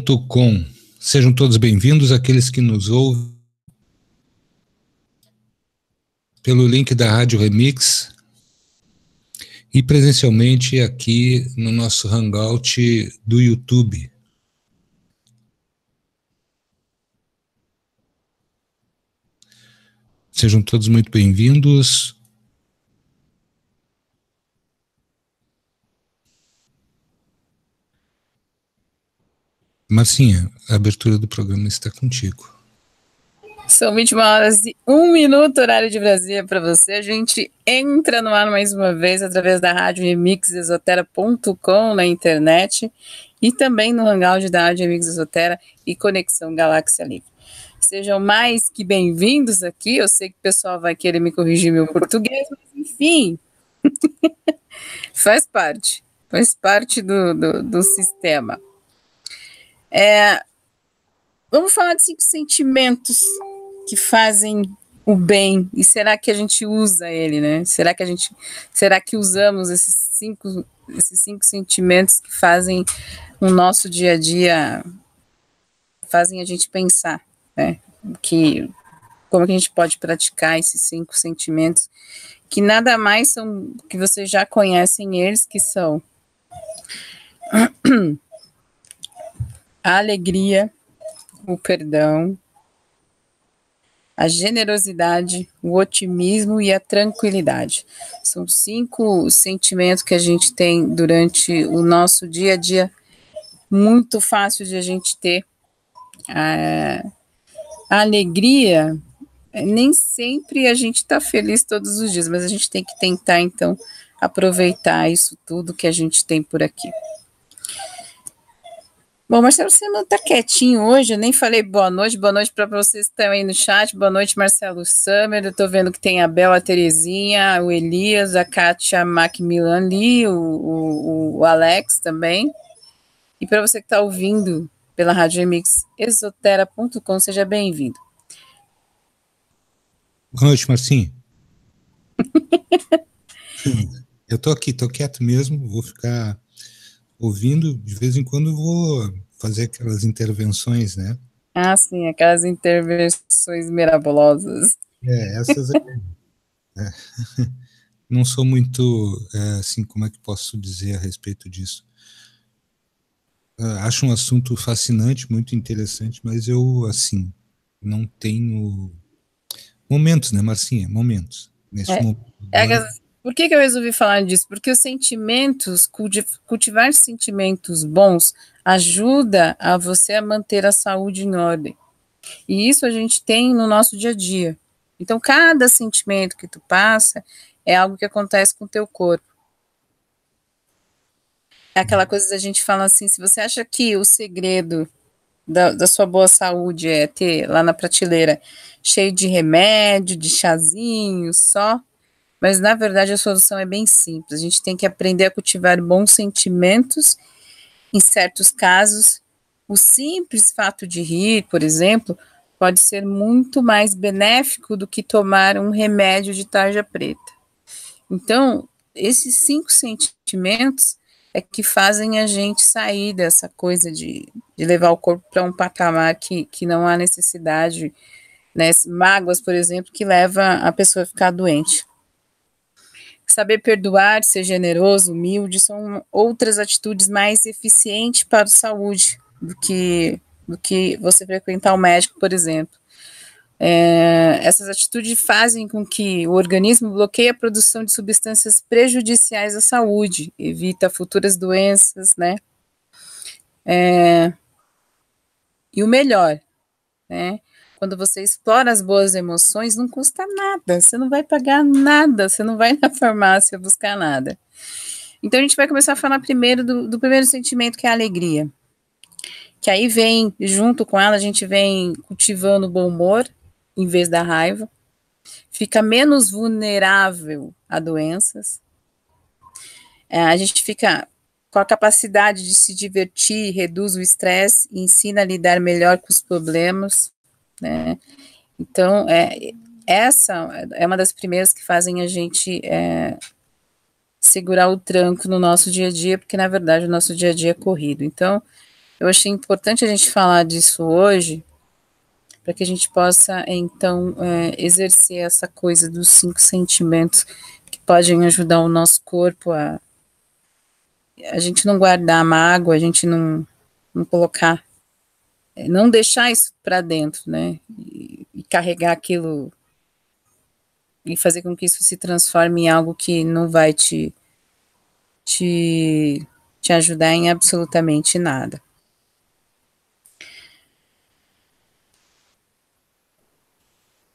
Estotera.com. Sejam todos bem-vindos, aqueles que nos ouvem pelo link da Rádio Remix e presencialmente aqui no nosso Hangout do YouTube. Sejam todos muito bem-vindos. Marcinha, a abertura do programa está contigo. São 21h01, horário de Brasília para você. A gente entra no ar mais uma vez através da Rádio Remix Estotera.com na internet e também no Hangout da Rádio Remix Estotera e Conexão Galáxia Livre. Sejam mais que bem-vindos aqui. Eu sei que o pessoal vai querer me corrigir meu português, mas enfim, faz parte do sistema. Vamos falar de 5 sentimentos que fazem o bem, e será que a gente usa ele, né? Será que usamos esses cinco sentimentos que fazem o nosso dia a dia, fazem a gente pensar, né? Como que a gente pode praticar esses 5 sentimentos, que nada mais são, que vocês já conhecem eles, que são a alegria, o perdão, a generosidade, o otimismo e a tranquilidade. São 5 sentimentos que a gente tem durante o nosso dia a dia, muito fácil de a gente ter. A alegria, nem sempre a gente está feliz todos os dias, mas a gente tem que tentar, então, aproveitar isso tudo que a gente tem por aqui. Bom, Marcelo, você não está quietinho hoje, eu nem falei boa noite para vocês que estão aí no chat. Boa noite, Marcelo Summer. Eu estou vendo que tem a Bel, a Terezinha, o Elias, a Kátia Macmillan Lee, o Alex também. E para você que está ouvindo pela Rádio Remix Estotera.com, seja bem-vindo. Boa noite, Marcinho. Eu estou aqui, estou quieto mesmo, vou ficar ouvindo, de vez em quando eu vou fazer aquelas intervenções, né? Ah, sim, aquelas intervenções mirabolosas. Essas não sou muito, assim, como é que posso dizer a respeito disso? Acho um assunto fascinante, muito interessante, mas eu, assim, não tenho momentos, né, Marcinha? Momentos. Nesse momento. Por que eu resolvi falar disso? Porque os sentimentos, cultivar sentimentos bons, ajuda a você a manter a saúde em ordem. E isso a gente tem no nosso dia a dia. Então, cada sentimento que tu passa é algo que acontece com o teu corpo. É aquela coisa da gente fala assim, se você acha que o segredo da sua boa saúde é ter lá na prateleira cheio de remédio, de chazinho só, mas na verdade a solução é bem simples. A gente tem que aprender a cultivar bons sentimentos. Em certos casos, o simples fato de rir, por exemplo, pode ser muito mais benéfico do que tomar um remédio de tarja preta. Então, esses 5 sentimentos é que fazem a gente sair dessa coisa de levar o corpo para um patamar que não há necessidade, né? Mágoas, por exemplo, que leva a pessoa a ficar doente. Saber perdoar, ser generoso, humilde, são outras atitudes mais eficientes para a saúde do que você frequentar o médico, por exemplo. Essas atitudes fazem com que o organismo bloqueie a produção de substâncias prejudiciais à saúde, evita futuras doenças, né? E o melhor, né? Quando você explora as boas emoções, não custa nada, você não vai pagar nada, você não vai na farmácia buscar nada. Então a gente vai começar a falar primeiro do primeiro sentimento, que é a alegria. Que aí vem, junto com ela, a gente vem cultivando o bom humor, em vez da raiva. Fica menos vulnerável a doenças. A gente fica com a capacidade de se divertir, reduz o estresse, ensina a lidar melhor com os problemas, né? Então, essa é uma das primeiras que fazem a gente segurar o tranco no nosso dia a dia, porque, na verdade, o nosso dia a dia é corrido. Então, Eu achei importante a gente falar disso hoje, para que a gente possa, então, exercer essa coisa dos 5 sentimentos que podem ajudar o nosso corpo a gente não guardar mágoa, a gente não colocar, não deixar isso para dentro, né? E carregar aquilo e fazer com que isso se transforme em algo que não vai te, te ajudar em absolutamente nada.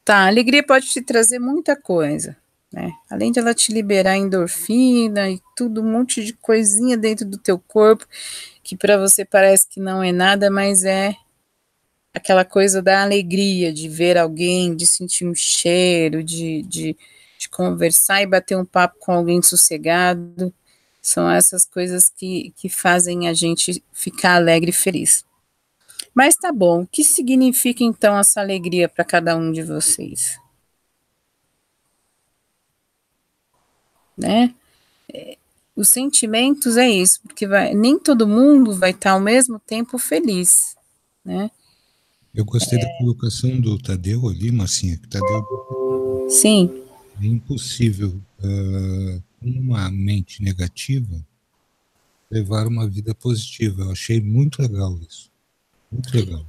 Tá, a alegria pode te trazer muita coisa, né? Além de ela te liberar endorfina e tudo, um monte de coisinha dentro do teu corpo, que para você parece que não é nada, mas é aquela coisa da alegria de ver alguém, de sentir um cheiro, de conversar e bater um papo com alguém sossegado. São essas coisas que fazem a gente ficar alegre e feliz. Mas tá bom, o que significa então essa alegria para cada um de vocês? Né? Os sentimentos é isso, porque nem todo mundo vai estar ao mesmo tempo feliz, né? Eu gostei da colocação do Tadeu ali, Marcinha, que Tadeu Sim. é impossível uma mente negativa levar uma vida positiva. Eu achei muito legal isso. Muito legal.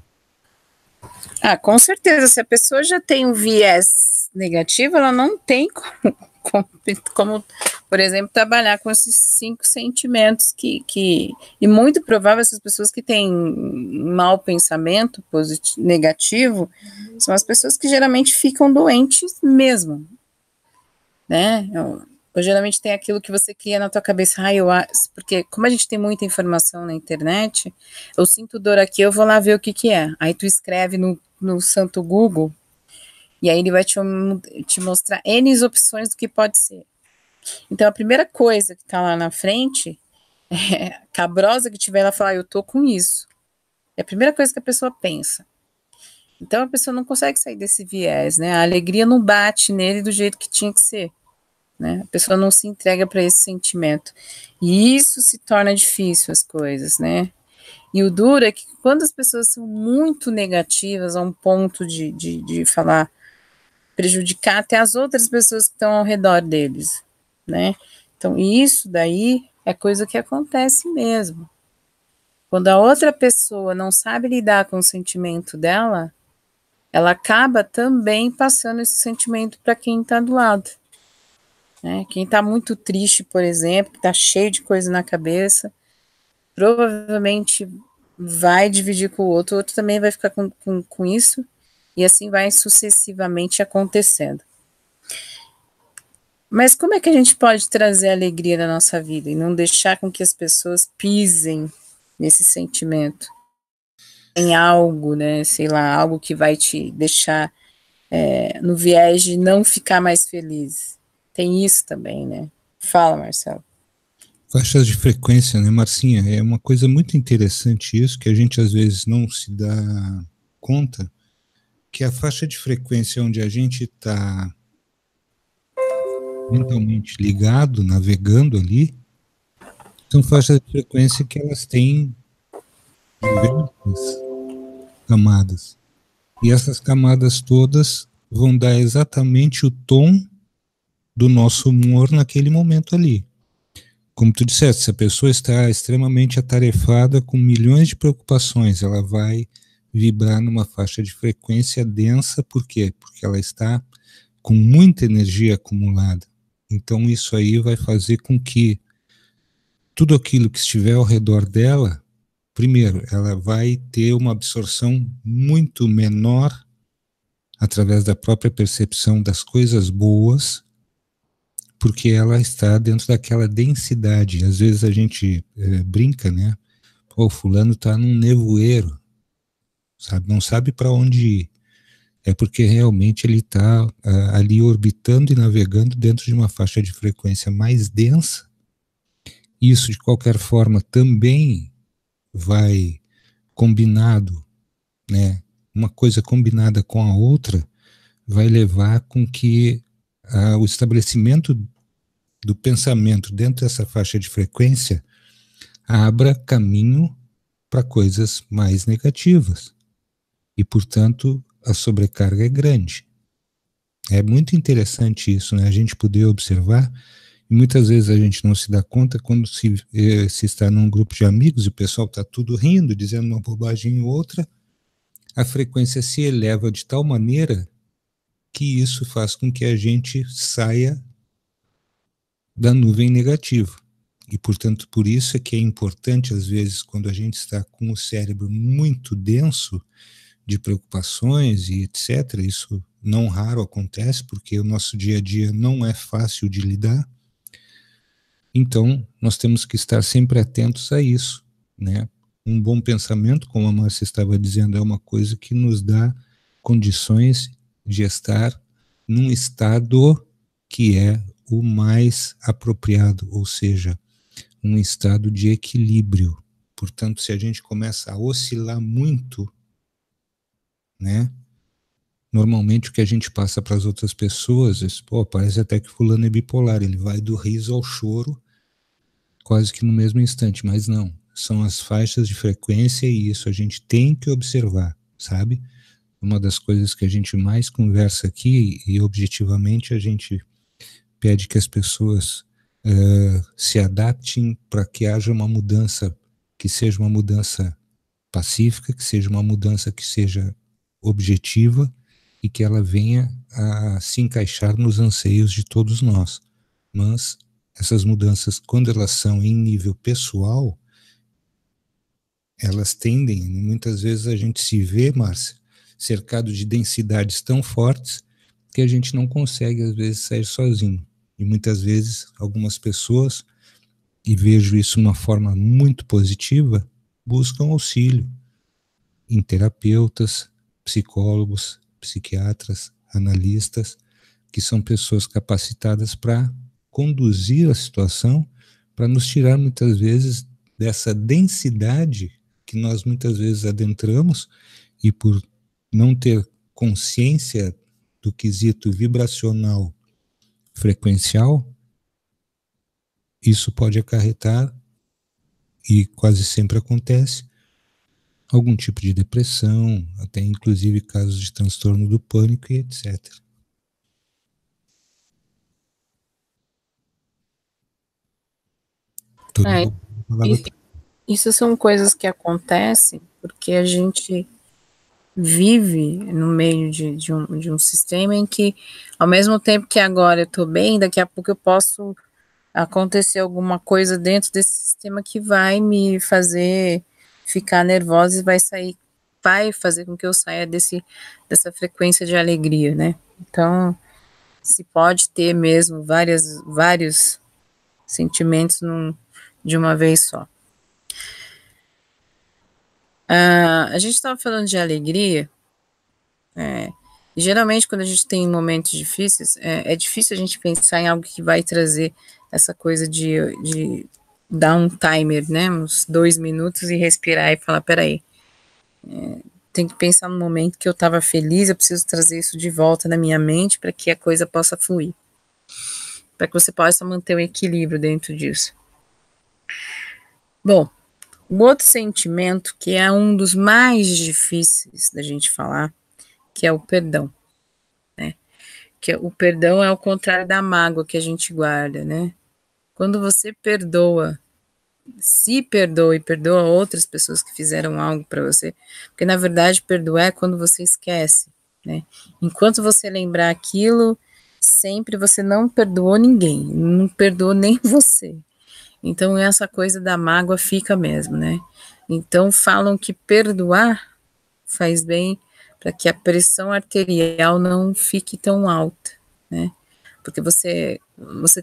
Ah, com certeza. Se a pessoa já tem um viés negativo, ela não tem como, por exemplo, trabalhar com esses 5 sentimentos e muito provável essas pessoas que têm mau pensamento negativo são as pessoas que geralmente ficam doentes mesmo, né? Ou geralmente tem aquilo que você cria na tua cabeça, porque como a gente tem muita informação na internet, eu sinto dor aqui, eu vou lá ver o que é. Aí tu escreve no santo Google, e aí ele vai te mostrar N opções do que pode ser. Então a primeira coisa que tá lá na frente, cabrosa que tiver, ela fala, eu tô com isso. É a primeira coisa que a pessoa pensa. Então a pessoa não consegue sair desse viés, né? A alegria não bate nele do jeito que tinha que ser. Né? A pessoa não se entrega para esse sentimento. E isso se torna difícil as coisas, né? E o duro é que quando as pessoas são muito negativas a um ponto de falar, prejudicar até as outras pessoas que estão ao redor deles, né? Então, isso daí é coisa que acontece mesmo. Quando a outra pessoa não sabe lidar com o sentimento dela, ela acaba também passando esse sentimento para quem está do lado. Né? Quem está muito triste, por exemplo, está cheio de coisa na cabeça, provavelmente vai dividir com o outro também vai ficar com isso, e assim vai sucessivamente acontecendo. Mas como é que a gente pode trazer alegria na nossa vida e não deixar com que as pessoas pisem nesse sentimento? Em algo, né, sei lá, algo que vai te deixar no viés de não ficar mais feliz. Tem isso também, né? Fala, Marcelo. Faixas de frequência, né, Marcinha? É uma coisa muito interessante isso, que a gente às vezes não se dá conta, que a faixa de frequência onde a gente está mentalmente ligado, navegando ali, são faixas de frequência que elas têm diversas camadas. E essas camadas todas vão dar exatamente o tom do nosso humor naquele momento ali. Como tu disseste, se a pessoa está extremamente atarefada com milhões de preocupações, ela vai vibrar numa faixa de frequência densa, por quê? Porque ela está com muita energia acumulada. Então isso aí vai fazer com que tudo aquilo que estiver ao redor dela, primeiro, ela vai ter uma absorção muito menor através da própria percepção das coisas boas, porque ela está dentro daquela densidade. Às vezes a gente brinca, né? Pô, fulano está num nevoeiro, sabe? Não sabe para onde ir. É porque realmente ele está ali orbitando e navegando dentro de uma faixa de frequência mais densa. Isso, de qualquer forma, também vai combinado, né? Uma coisa combinada com a outra vai levar com que o estabelecimento do pensamento dentro dessa faixa de frequência abra caminho para coisas mais negativas. E, portanto, a sobrecarga é grande. É muito interessante isso, né? A gente poder observar, e muitas vezes a gente não se dá conta quando se está num grupo de amigos e o pessoal está tudo rindo, dizendo uma bobagem ou outra, a frequência se eleva de tal maneira que isso faz com que a gente saia da nuvem negativa. E, portanto, por isso é que é importante, às vezes, quando a gente está com o cérebro muito denso de preocupações e etc., isso não raro acontece, porque o nosso dia a dia não é fácil de lidar. Então, nós temos que estar sempre atentos a isso, né? Um bom pensamento, como a Márcia estava dizendo, é uma coisa que nos dá condições de estar num estado que é o mais apropriado, ou seja, um estado de equilíbrio. Portanto, se a gente começa a oscilar muito, né? Normalmente o que a gente passa para as outras pessoas é, pô, parece até que fulano é bipolar, ele vai do riso ao choro quase que no mesmo instante, mas não, são as faixas de frequência e isso a gente tem que observar, sabe? Uma das coisas que a gente mais conversa aqui e objetivamente a gente pede que as pessoas se adaptem para que haja uma mudança, que seja uma mudança pacífica, que seja uma mudança que seja objetiva e que ela venha a se encaixar nos anseios de todos nós. Mas essas mudanças, quando elas são em nível pessoal, elas tendem, muitas vezes a gente se vê, Márcia, cercado de densidades tão fortes que a gente não consegue, às vezes, sair sozinho. E muitas vezes, algumas pessoas, e vejo isso de uma forma muito positiva, buscam auxílio em terapeutas, psicólogos, psiquiatras, analistas, que são pessoas capacitadas para conduzir a situação, para nos tirar muitas vezes dessa densidade que nós muitas vezes adentramos e por não ter consciência do quesito vibracional frequencial, isso pode acarretar, e quase sempre acontece, algum tipo de depressão, até inclusive casos de transtorno do pânico e etc. Tô É, derrubando a palavra. e- isso são coisas que acontecem porque a gente vive no meio de um sistema em que, ao mesmo tempo que agora eu estou bem, daqui a pouco eu posso acontecer alguma coisa dentro desse sistema que vai me fazer ficar nervosa e vai fazer com que eu saia dessa frequência de alegria, né? Então, se pode ter mesmo vários sentimentos de uma vez só. A gente estava falando de alegria. Geralmente, quando a gente tem momentos difíceis, é difícil a gente pensar em algo que vai trazer essa coisa de dar um timer, né? Uns 2 minutos e respirar e falar: peraí, tem que pensar no momento que eu estava feliz, eu preciso trazer isso de volta na minha mente para que a coisa possa fluir, para que você possa manter o equilíbrio dentro disso. Bom, o outro sentimento, que é um dos mais difíceis da gente falar, que é o perdão. Que o perdão é o contrário da mágoa que a gente guarda, né? Quando você perdoa, se perdoa e perdoa outras pessoas que fizeram algo para você, porque na verdade perdoar é quando você esquece, né? Enquanto você lembrar aquilo, sempre você não perdoou ninguém, não perdoou nem você. Então essa coisa da mágoa fica mesmo, né? Então falam que perdoar faz bem para que a pressão arterial não fique tão alta, né? Porque você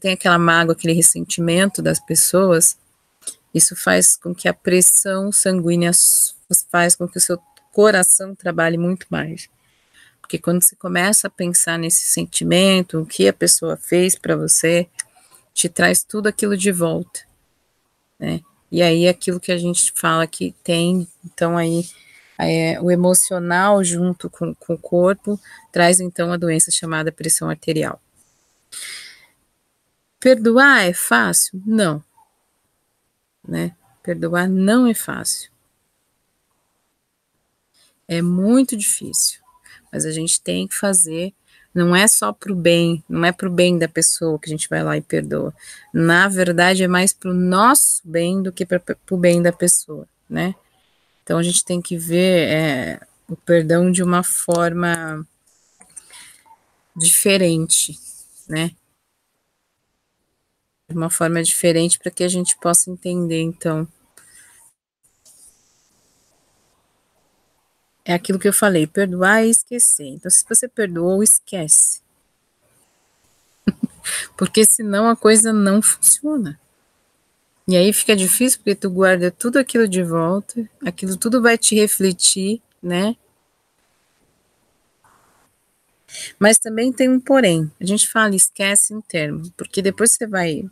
tem aquela mágoa, aquele ressentimento das pessoas, isso faz com que a pressão sanguínea faz com que o seu coração trabalhe muito mais. Porque quando você começa a pensar nesse sentimento, o que a pessoa fez para você, te traz tudo aquilo de volta, né? E aí aquilo que a gente fala que tem, então aí o emocional junto com o corpo traz então a doença chamada pressão arterial. Perdoar é fácil? Não, né? Perdoar não é fácil. É muito difícil, mas a gente tem que fazer, não é só para o bem, não é para o bem da pessoa que a gente vai lá e perdoa. Na verdade, é mais para o nosso bem do que para o bem da pessoa, né? Então a gente tem que ver o perdão de uma forma diferente, né? De uma forma diferente para que a gente possa entender, então. É aquilo que eu falei, perdoar e esquecer. Então, se você perdoou, esquece. Porque senão a coisa não funciona. E aí fica difícil porque tu guarda tudo aquilo de volta, aquilo tudo vai te refletir, né? Mas também tem um porém. A gente fala esquece em termo, porque depois você vai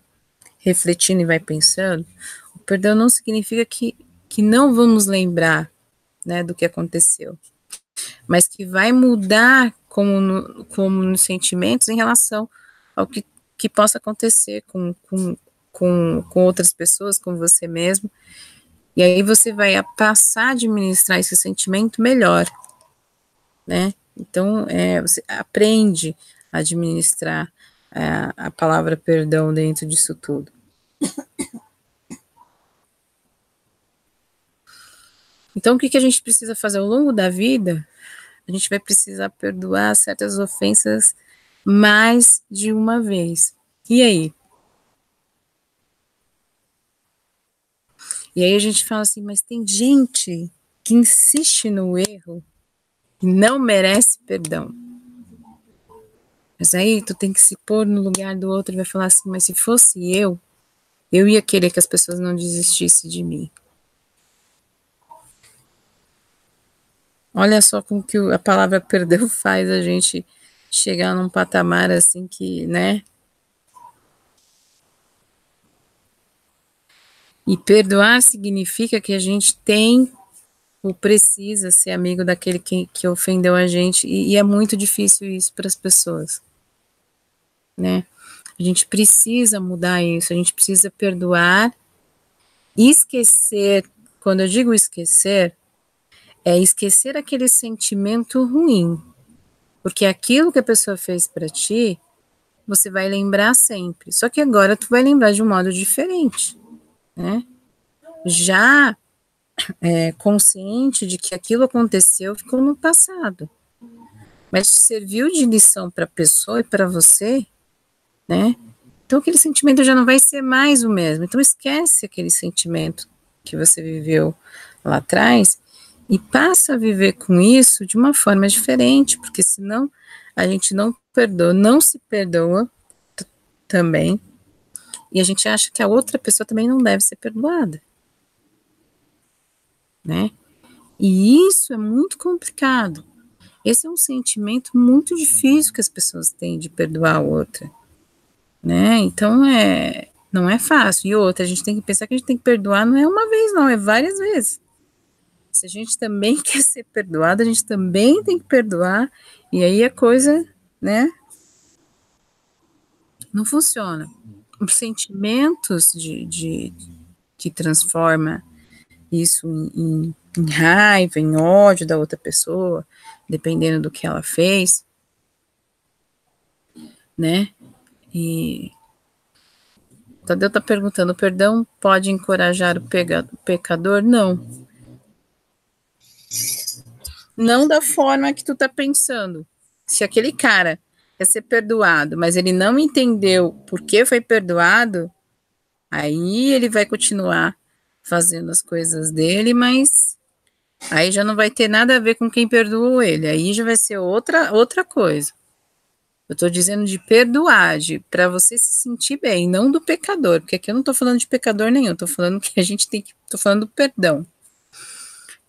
refletindo e vai pensando, o perdão não significa que não vamos lembrar, né, do que aconteceu, mas que vai mudar como nos sentimentos em relação ao que possa acontecer com outras pessoas, com você mesmo. E aí você vai passar a administrar esse sentimento melhor, né? Então, você aprende a administrar a palavra perdão dentro disso tudo. Então, o que a gente precisa fazer ao longo da vida? A gente vai precisar perdoar certas ofensas mais de uma vez. E aí? E aí a gente fala assim, mas tem gente que insiste no erro e não merece perdão. Mas aí tu tem que se pôr no lugar do outro e vai falar assim, mas se fosse eu ia querer que as pessoas não desistissem de mim. Olha só como que a palavra perdão faz a gente chegar num patamar assim que, né? E perdoar significa que a gente tem ou precisa ser amigo daquele que ofendeu a gente, e é muito difícil isso para as pessoas, né? A gente precisa mudar isso, a gente precisa perdoar e esquecer. Quando eu digo esquecer, é esquecer aquele sentimento ruim, porque aquilo que a pessoa fez para ti, você vai lembrar sempre, só que agora tu vai lembrar de um modo diferente, né? Já consciente de que aquilo aconteceu, ficou no passado. Mas serviu de lição para a pessoa e para você, né? Então aquele sentimento já não vai ser mais o mesmo. Então esquece aquele sentimento que você viveu lá atrás e passa a viver com isso de uma forma diferente, porque senão a gente não perdoa, não se perdoa também, e a gente acha que a outra pessoa também não deve ser perdoada, né? E isso é muito complicado. Esse é um sentimento muito difícil que as pessoas têm de perdoar a outra, né? Então não é fácil. E outra, a gente tem que pensar que a gente tem que perdoar não é uma vez, não, é várias vezes. Se a gente também quer ser perdoado, a gente também tem que perdoar, e aí a coisa, né, não funciona. Os sentimentos que transforma isso em raiva, em ódio da outra pessoa, dependendo do que ela fez, né? E Tadeu está perguntando, o perdão pode encorajar o pecador? Não. Não da forma que tu tá pensando. Se aquele cara quer ser perdoado, mas ele não entendeu por que foi perdoado, aí ele vai continuar fazendo as coisas dele, mas aí já não vai ter nada a ver com quem perdoou ele. Aí já vai ser outra coisa. Eu tô dizendo de perdoar, para você se sentir bem, não do pecador, porque aqui eu não tô falando de pecador nenhum, tô falando que a gente tem que, tô falando do perdão.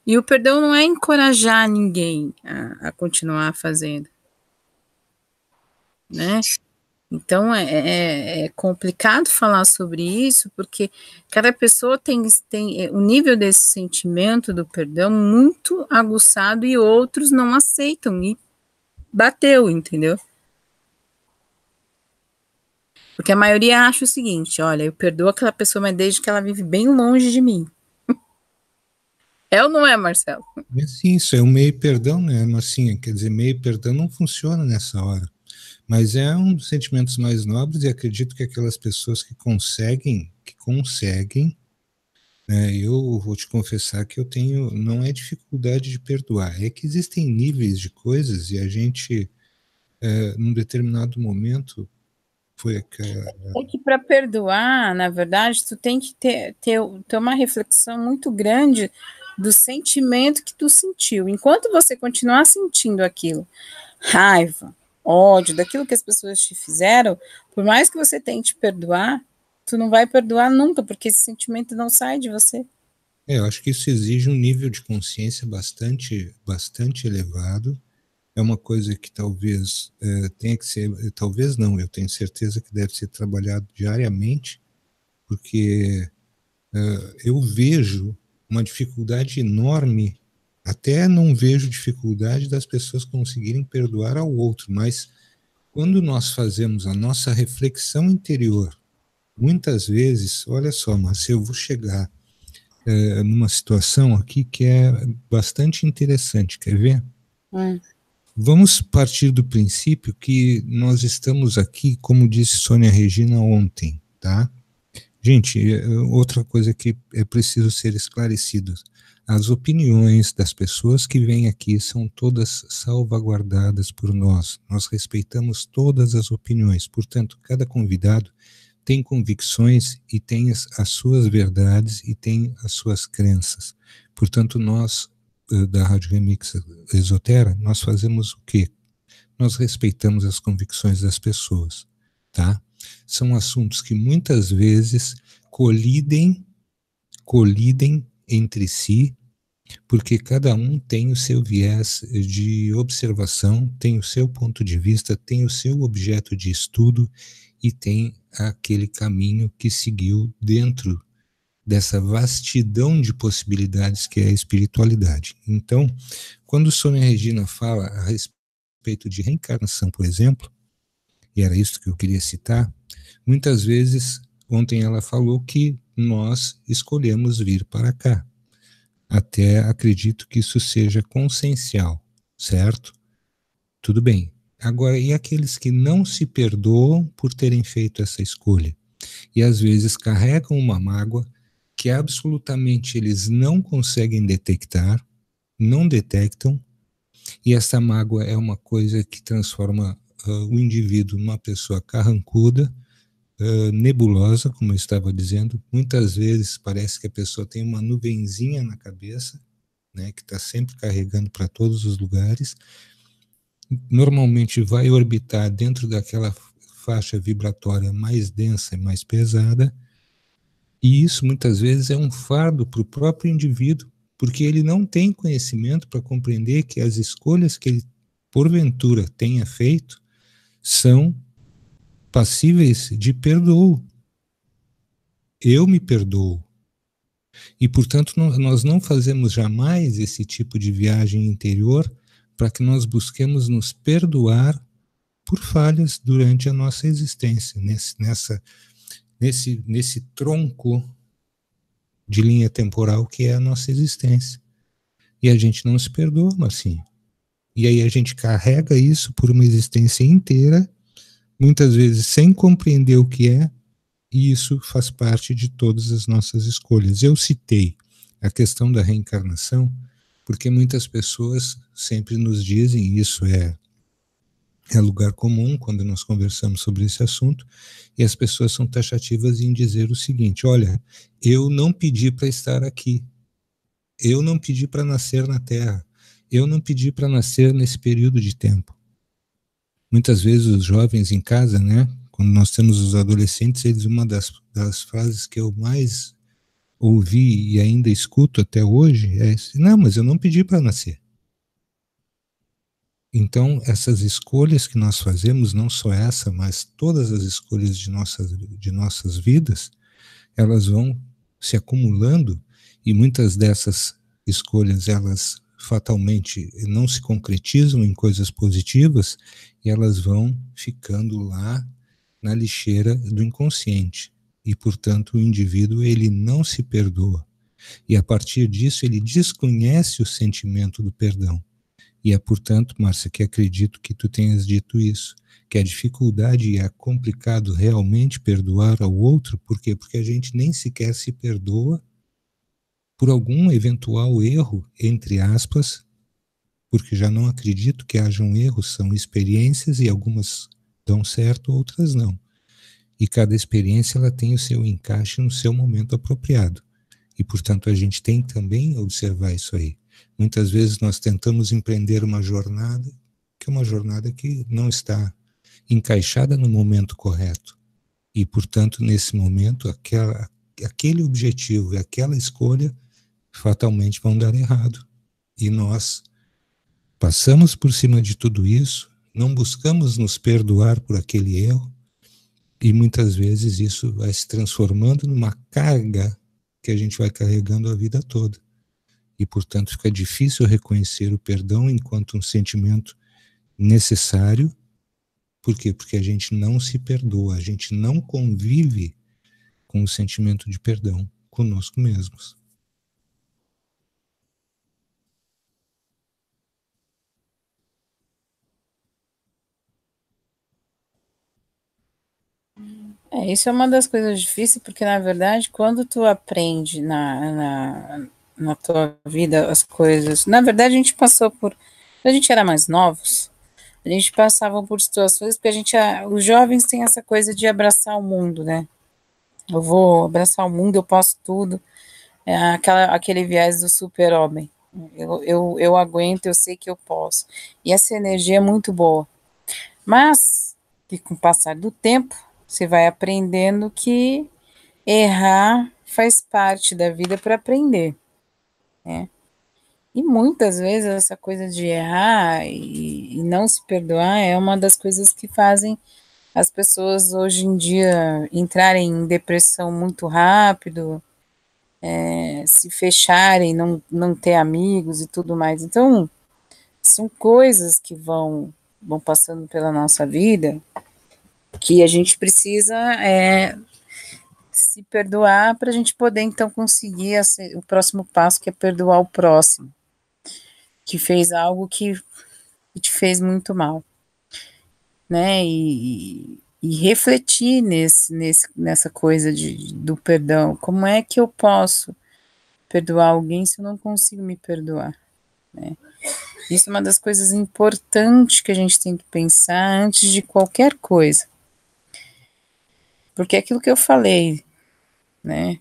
E o perdão não é encorajar ninguém a continuar fazendo, né? Então é complicado falar sobre isso, porque cada pessoa tem o nível desse sentimento do perdão muito aguçado e outros não aceitam, e bateu, entendeu? Porque a maioria acha o seguinte, olha, eu perdoo aquela pessoa, mas desde que ela vive bem longe de mim. É ou não é, Marcelo? É sim, isso é um meio perdão, né? Mas sim, quer dizer, meio perdão não funciona nessa hora. Mas é um dos sentimentos mais nobres e acredito que aquelas pessoas que conseguem, né? Eu vou te confessar que eu tenho, não é dificuldade de perdoar, é que existem níveis de coisas e a gente, num determinado momento, foi aquela. É que para perdoar, na verdade, tu tem que ter uma reflexão muito grande do sentimento que tu sentiu. Enquanto você continuar sentindo aquilo, raiva, ódio, daquilo que as pessoas te fizeram, por mais que você tente perdoar, tu não vai perdoar nunca, porque esse sentimento não sai de você. Eu acho que isso exige um nível de consciência bastante, bastante elevado. É uma coisa que talvez tenha que ser, talvez não, eu tenho certeza que deve ser trabalhado diariamente, porque eu vejo uma dificuldade enorme, até não vejo dificuldade das pessoas conseguirem perdoar ao outro, mas quando nós fazemos a nossa reflexão interior, muitas vezes, olha só, Márcia, eu vou chegar numa situação aqui que é bastante interessante, quer ver? Vamos partir do princípio que nós estamos aqui, como disse Sônia Regina ontem, tá? Gente, outra coisa que é preciso ser esclarecido. As opiniões das pessoas que vêm aqui são todas salvaguardadas por nós. Nós respeitamos todas as opiniões. Portanto, cada convidado tem convicções e tem as suas verdades e tem as suas crenças. Portanto, nós, da Rádio Remix Esotera, nós fazemos o quê? Nós respeitamos as convicções das pessoas, tá? São assuntos que muitas vezes colidem entre si, porque cada um tem o seu viés de observação, tem o seu ponto de vista, tem o seu objeto de estudo e tem aquele caminho que seguiu dentro dessa vastidão de possibilidades que é a espiritualidade. Então, quando Sônia Regina fala a respeito de reencarnação, por exemplo, e era isso que eu queria citar, muitas vezes, ontem ela falou que nós escolhemos vir para cá. Até acredito que isso seja consciencial, certo? Tudo bem. Agora, e aqueles que não se perdoam por terem feito essa escolha? E às vezes carregam uma mágoa que absolutamente eles não conseguem detectar, não detectam, e essa mágoa é uma coisa que transforma o indivíduo numa pessoa carrancuda, nebulosa, como eu estava dizendo. Muitas vezes parece que a pessoa tem uma nuvenzinha na cabeça, né, que está sempre carregando para todos os lugares. Normalmente vai orbitar dentro daquela faixa vibratória mais densa e mais pesada, e isso muitas vezes é um fardo para o próprio indivíduo, porque ele não tem conhecimento para compreender que as escolhas que ele porventura tenha feito são passíveis de perdoo. Eu me perdoo. E, portanto, nós não fazemos jamais esse tipo de viagem interior para que nós busquemos nos perdoar por falhas durante a nossa existência, nesse tronco de linha temporal que é a nossa existência. E a gente não se perdoa, Marcinho. E aí a gente carrega isso por uma existência inteira, muitas vezes sem compreender o que é, e isso faz parte de todas as nossas escolhas. Eu citei a questão da reencarnação, porque muitas pessoas sempre nos dizem, e isso é lugar comum quando nós conversamos sobre esse assunto, e as pessoas são taxativas em dizer o seguinte: olha, eu não pedi para estar aqui, eu não pedi para nascer na Terra, eu não pedi para nascer nesse período de tempo. Muitas vezes os jovens em casa, né, quando nós temos os adolescentes, eles, uma das frases que eu mais ouvi e ainda escuto até hoje é: não, mas eu não pedi para nascer. Então, essas escolhas que nós fazemos, não só essa, mas todas as escolhas de nossas vidas, elas vão se acumulando, e muitas dessas escolhas, elas fatalmente não se concretizam em coisas positivas, e elas vão ficando lá na lixeira do inconsciente. E, portanto, o indivíduo, ele não se perdoa. E a partir disso ele desconhece o sentimento do perdão. E é, portanto, Márcia, que acredito que tu tenhas dito isso, que a dificuldade e é complicado realmente perdoar ao outro, por quê? Porque a gente nem sequer se perdoa por algum eventual erro, entre aspas, porque já não acredito que hajam erros, são experiências e algumas dão certo, outras não. E cada experiência ela tem o seu encaixe no seu momento apropriado. E, portanto, a gente tem também observar isso aí. Muitas vezes nós tentamos empreender uma jornada, que é uma jornada que não está encaixada no momento correto. E, portanto, nesse momento, aquele objetivo e aquela escolha fatalmente vão dar errado. E nós passamos por cima de tudo isso, não buscamos nos perdoar por aquele erro, e muitas vezes isso vai se transformando numa carga que a gente vai carregando a vida toda. E, portanto, fica difícil reconhecer o perdão enquanto um sentimento necessário. Por quê? Porque a gente não se perdoa, a gente não convive com o sentimento de perdão conosco mesmos. Isso é uma das coisas difíceis, porque, na verdade, quando tu aprende na tua vida as coisas... Na verdade, a gente passou por... Quando a gente era mais novos, a gente passava por situações, porque os jovens têm essa coisa de abraçar o mundo, né? Eu vou abraçar o mundo, eu posso tudo. É aquele viés do super-homem. Eu aguento, eu sei que eu posso. E essa energia é muito boa. Mas, que com o passar do tempo, você vai aprendendo que errar faz parte da vida para aprender, né? E muitas vezes essa coisa de errar e não se perdoar é uma das coisas que fazem as pessoas hoje em dia entrarem em depressão muito rápido, se fecharem, não ter amigos e tudo mais. Então, são coisas que vão passando pela nossa vida que a gente precisa se perdoar para a gente poder, então, conseguir o próximo passo, que é perdoar o próximo, que fez algo que te fez muito mal, né? E refletir nessa coisa do perdão. Como é que eu posso perdoar alguém se eu não consigo me perdoar, né? Isso é uma das coisas importantes que a gente tem que pensar antes de qualquer coisa. Porque é aquilo que eu falei, né?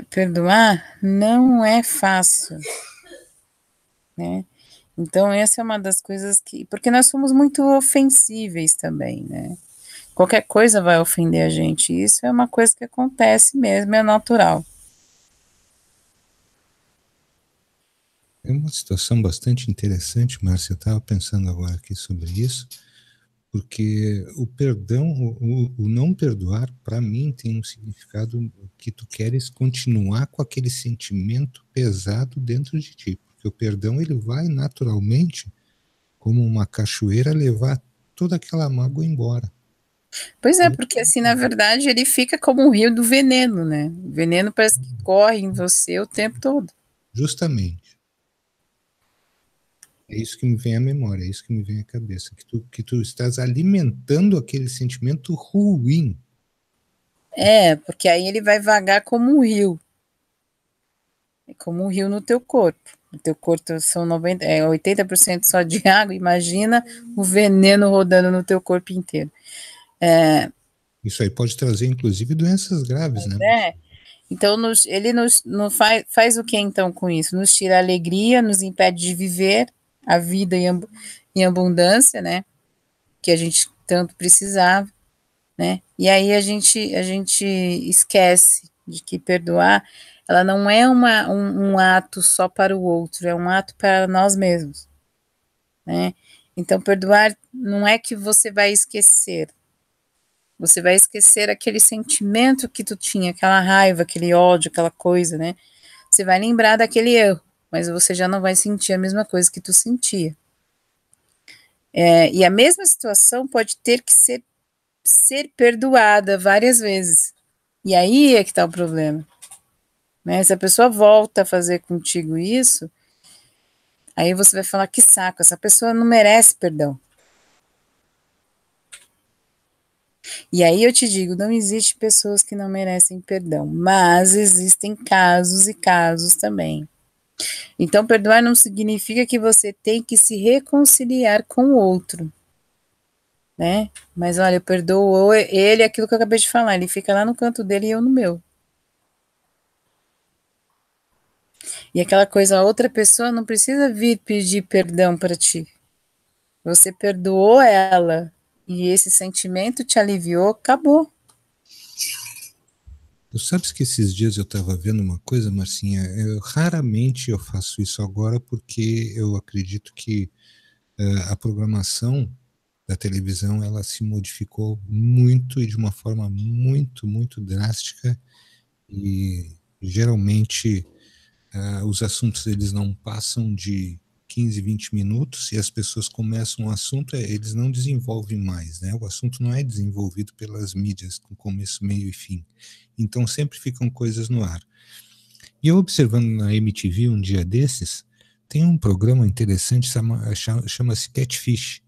Perdoar não é fácil, né? Então, essa é uma das coisas que... Porque nós somos muito ofensíveis também, né? Qualquer coisa vai ofender a gente. Isso é uma coisa que acontece mesmo, é natural. É uma situação bastante interessante, Márcia. Eu estava pensando agora aqui sobre isso, porque o perdão, o não perdoar, para mim, tem um significado que tu queres continuar com aquele sentimento pesado dentro de ti. Porque o perdão, ele vai naturalmente, como uma cachoeira, levar toda aquela mágoa embora. Pois é, porque assim, na verdade, ele fica como um rio do veneno, né? O veneno parece que corre em você o tempo todo. Justamente. É isso que me vem à memória, é isso que me vem à cabeça, que tu estás alimentando aquele sentimento ruim. Porque aí ele vai vagar como um rio. É como um rio no teu corpo. No teu corpo são 80% só de água, imagina o veneno rodando no teu corpo inteiro. Isso aí pode trazer, inclusive, doenças graves, né? Então, ele nos faz o que então com isso? Nos tira a alegria, nos impede de viver a vida em abundância, né? Que a gente tanto precisava, né? E aí a gente esquece de que perdoar, ela não é um ato só para o outro, é um ato para nós mesmos, né? Então, perdoar não é que você vai esquecer aquele sentimento que tu tinha, aquela raiva, aquele ódio, aquela coisa, né? Você vai lembrar daquele erro, mas você já não vai sentir a mesma coisa que tu sentia. E a mesma situação pode ter que ser perdoada várias vezes. E aí é que está o problema. né? Se a pessoa volta a fazer contigo isso, aí você vai falar, que saco, essa pessoa não merece perdão. E aí eu te digo, não existe pessoas que não merecem perdão, mas existem casos e casos também. Então, perdoar não significa que você tem que se reconciliar com o outro, né? Mas olha, eu perdoo ele, aquilo que eu acabei de falar, ele fica lá no canto dele e eu no meu. E aquela coisa, a outra pessoa não precisa vir pedir perdão para ti. Você perdoou ela e esse sentimento te aliviou, acabou. Tu sabes que esses dias eu estava vendo uma coisa, Marcinha, raramente eu faço isso agora porque eu acredito que a programação da televisão ela se modificou muito e de uma forma muito, muito drástica e geralmente os assuntos eles não passam de 15, 20 minutos e as pessoas começam um assunto, eles não desenvolvem mais, né? O assunto não é desenvolvido pelas mídias com começo, meio e fim. Então sempre ficam coisas no ar. E eu observando na MTV um dia desses, tem um programa interessante, chama-se Catfish.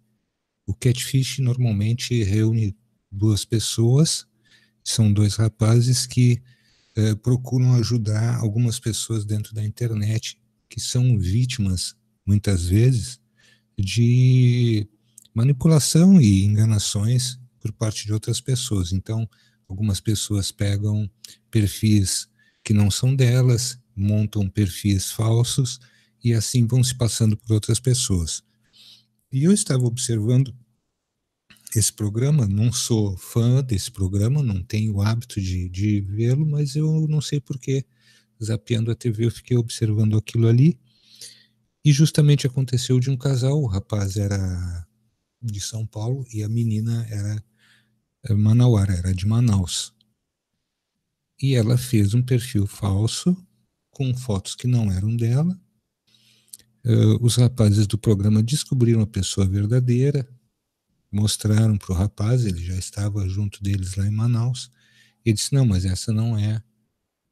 O Catfish normalmente reúne duas pessoas, são dois rapazes que procuram ajudar algumas pessoas dentro da internet que são vítimas, muitas vezes, de manipulação e enganações por parte de outras pessoas. Então, algumas pessoas pegam perfis que não são delas, montam perfis falsos e assim vão se passando por outras pessoas. E eu estava observando esse programa, não sou fã desse programa, não tenho o hábito de vê-lo, mas eu não sei porquê, zapeando a TV, eu fiquei observando aquilo ali, e justamente aconteceu de um casal, o rapaz era de São Paulo e a menina era manauara, era de Manaus. E ela fez um perfil falso, com fotos que não eram dela. Os rapazes do programa descobriram a pessoa verdadeira, mostraram para o rapaz, ele já estava junto deles lá em Manaus. Ele disse, não, mas essa não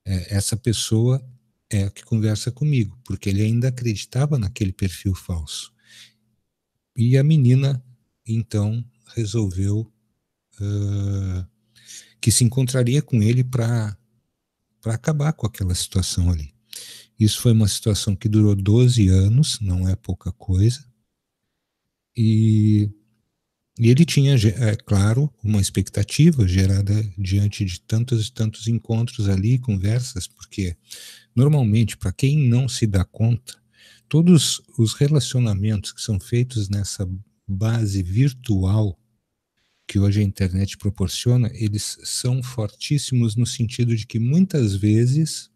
essa pessoa é a que conversa comigo, porque ele ainda acreditava naquele perfil falso. E a menina, então, resolveu que se encontraria com ele para acabar com aquela situação ali. Isso foi uma situação que durou 12 anos, não é pouca coisa, e ele tinha, é claro, uma expectativa gerada diante de tantos e tantos encontros ali, conversas, porque normalmente, para quem não se dá conta, todos os relacionamentos que são feitos nessa base virtual que hoje a internet proporciona, eles são fortíssimos no sentido de que muitas vezes,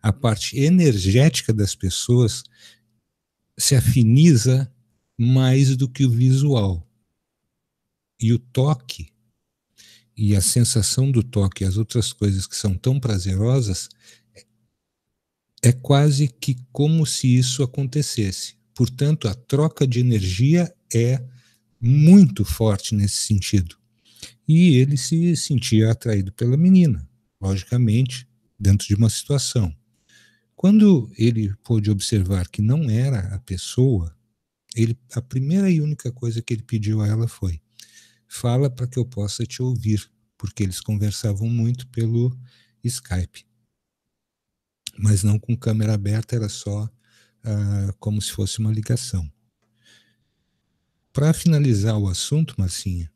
a parte energética das pessoas se afiniza mais do que o visual. E o toque, e a sensação do toque, e as outras coisas que são tão prazerosas, é quase que como se isso acontecesse. Portanto, a troca de energia é muito forte nesse sentido. E ele se sentia atraído pela menina, logicamente, dentro de uma situação. Quando ele pôde observar que não era a pessoa, a primeira e única coisa que ele pediu a ela foi: fala para que eu possa te ouvir, porque eles conversavam muito pelo Skype, mas não com câmera aberta, era só como se fosse uma ligação. Para finalizar o assunto, Marcinha,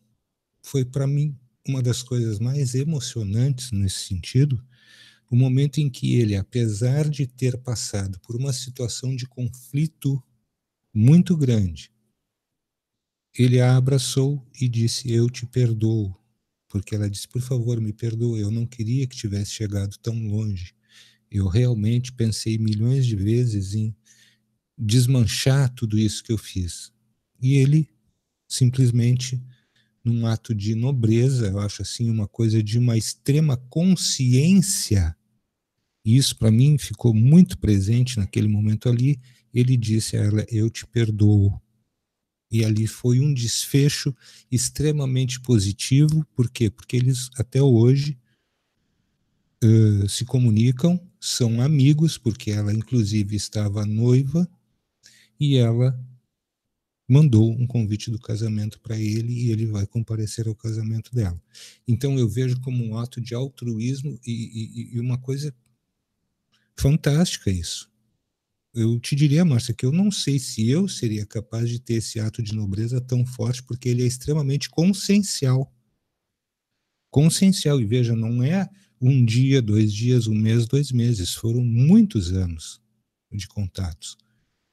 foi para mim uma das coisas mais emocionantes nesse sentido, o momento em que ele, apesar de ter passado por uma situação de conflito muito grande, ele a abraçou e disse: eu te perdoo, porque ela disse: por favor, me perdoe, eu não queria que tivesse chegado tão longe, eu realmente pensei milhões de vezes em desmanchar tudo isso que eu fiz. E ele simplesmente, num ato de nobreza, eu acho assim, uma coisa de uma extrema consciência, e isso para mim ficou muito presente naquele momento ali, ele disse a ela: eu te perdoo. E ali foi um desfecho extremamente positivo. Por quê? Porque eles até hoje se comunicam, são amigos, porque ela inclusive estava noiva, e ela mandou um convite do casamento para ele e ele vai comparecer ao casamento dela. Então eu vejo como um ato de altruísmo e uma coisa fantástica isso. Eu te diria, Márcia, que eu não sei se eu seria capaz de ter esse ato de nobreza tão forte, porque ele é extremamente consciencial. Consciencial, e veja, não é um dia, 2 dias, 1 mês, 2 meses, foram muitos anos de contatos.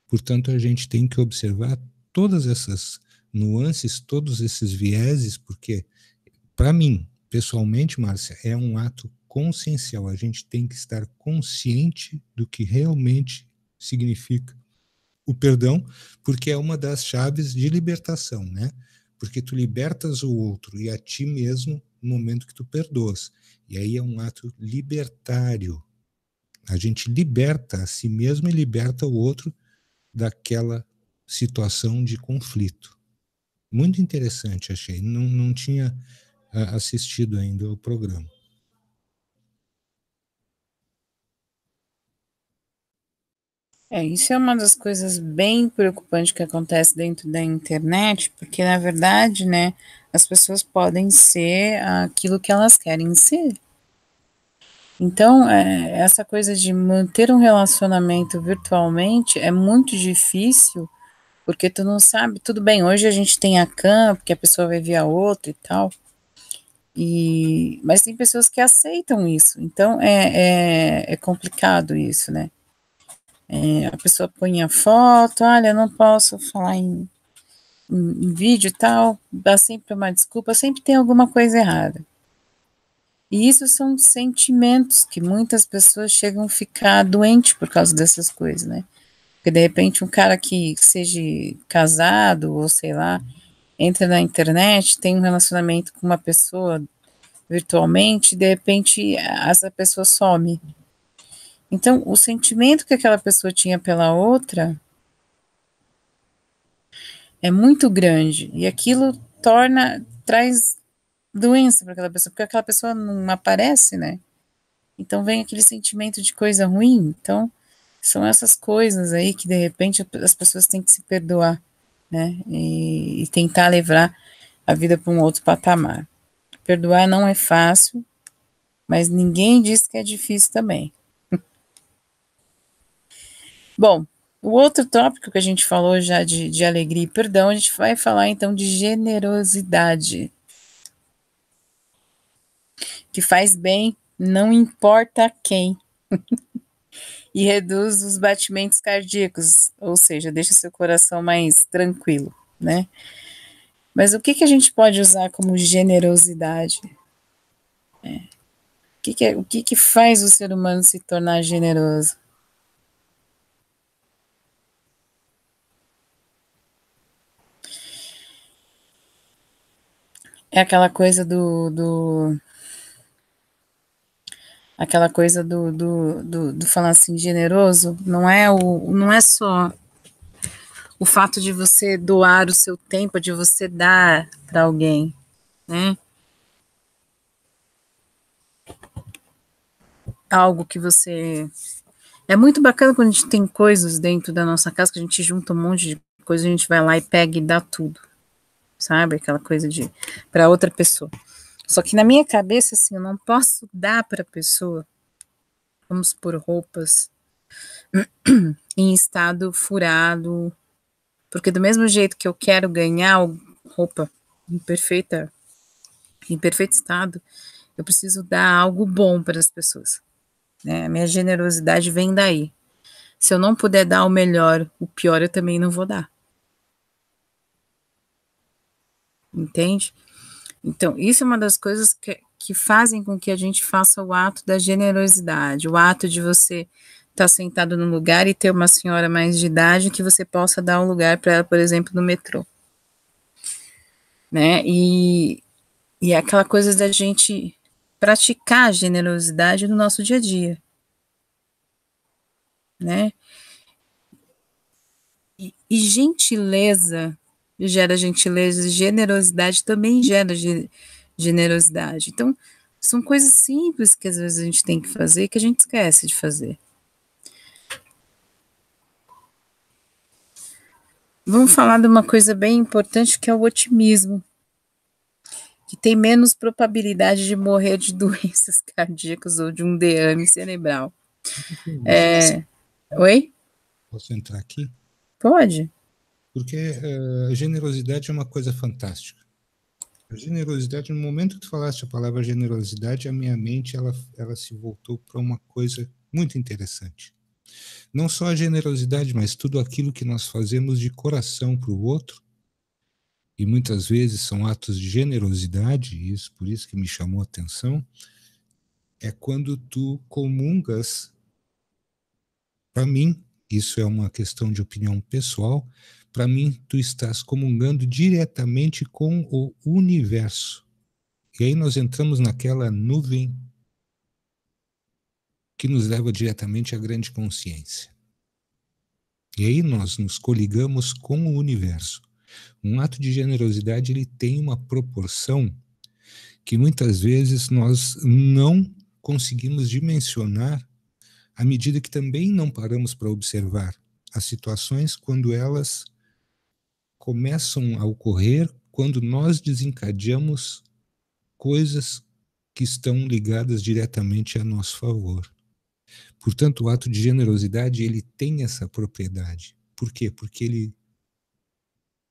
Portanto, a gente tem que observar todas essas nuances, todos esses vieses, porque, para mim, pessoalmente, Márcia, é um ato consciencial. A gente tem que estar consciente do que realmente significa o perdão, porque é uma das chaves de libertação, né? Porque tu libertas o outro e a ti mesmo no momento que tu perdoas. E aí é um ato libertário. A gente liberta a si mesmo e liberta o outro daquela situação de conflito. Muito interessante, achei. Não tinha assistido ainda ao programa. Isso é uma das coisas bem preocupantes que acontece dentro da internet, porque na verdade, né, as pessoas podem ser aquilo que elas querem ser. Então, essa coisa de manter um relacionamento virtualmente é muito difícil, porque tu não sabe, tudo bem, hoje a gente tem a cam, porque a pessoa vai ver a outra e tal, mas tem pessoas que aceitam isso, então é complicado isso, né? A pessoa põe a foto, olha, eu não posso falar em vídeo e tal, dá sempre uma desculpa, sempre tem alguma coisa errada. E isso são sentimentos que muitas pessoas chegam a ficar doentes por causa dessas coisas, né? Porque de repente um cara que seja casado, ou sei lá, entra na internet, tem um relacionamento com uma pessoa virtualmente, e de repente essa pessoa some. Então, o sentimento que aquela pessoa tinha pela outra é muito grande, e aquilo traz doença para aquela pessoa, porque aquela pessoa não aparece, né? Então vem aquele sentimento de coisa ruim. Então, são essas coisas aí que de repente as pessoas têm que se perdoar, né? E tentar levar a vida para um outro patamar. Perdoar não é fácil, mas ninguém diz que é difícil também. Bom, o outro tópico que a gente falou já de alegria e perdão, a gente vai falar então de generosidade, que faz bem, não importa quem, e reduz os batimentos cardíacos, ou seja, deixa seu coração mais tranquilo, né? Mas o que a gente pode usar como generosidade? O que faz o ser humano se tornar generoso? É aquela coisa aquela coisa do falar assim, generoso, não é só o fato de você doar o seu tempo, de você dar para alguém, né? Algo que você... É muito bacana quando a gente tem coisas dentro da nossa casa, que a gente junta um monte de coisa, a gente vai lá e pega e dá tudo, sabe? Aquela coisa de para outra pessoa. Só que na minha cabeça, assim, eu não posso dar para a pessoa, vamos por roupas, em estado furado, porque do mesmo jeito que eu quero ganhar roupa em em perfeito estado, eu preciso dar algo bom para as pessoas, né? A minha generosidade vem daí. Se eu não puder dar o melhor, o pior eu também não vou dar. Entende? Então, isso é uma das coisas que fazem com que a gente faça o ato da generosidade, o ato de você estar sentado num lugar e ter uma senhora mais de idade que você possa dar um lugar para ela, por exemplo, no metrô. Né? E é aquela coisa da gente praticar a generosidade no nosso dia a dia. Né? E gentileza gera gentileza, generosidade também gera generosidade. Então, São coisas simples que às vezes a gente tem que fazer que a gente esquece de fazer. Vamos falar de uma coisa bem importante que é o otimismo, que tem menos probabilidade de morrer de doenças cardíacas ou de um derrame cerebral. Oi? Posso entrar aqui? Pode. Porque a generosidade é uma coisa fantástica. A generosidade, no momento que tu falaste a palavra generosidade, a minha mente ela se voltou para uma coisa muito interessante. Não só a generosidade, mas tudo aquilo que nós fazemos de coração para o outro, e muitas vezes são atos de generosidade, e isso por isso que me chamou a atenção, é quando tu comungas, para mim, isso é uma questão de opinião pessoal, para mim tu estás comungando diretamente com o universo. E aí nós entramos naquela nuvem que nos leva diretamente à grande consciência. E aí nós nos coligamos com o universo. Um ato de generosidade ele tem uma proporção que muitas vezes nós não conseguimos dimensionar à medida que também não paramos para observar as situações quando elas começam a ocorrer, quando nós desencadeamos coisas que estão ligadas diretamente a nosso favor. Portanto, o ato de generosidade ele tem essa propriedade. Por quê? Porque ele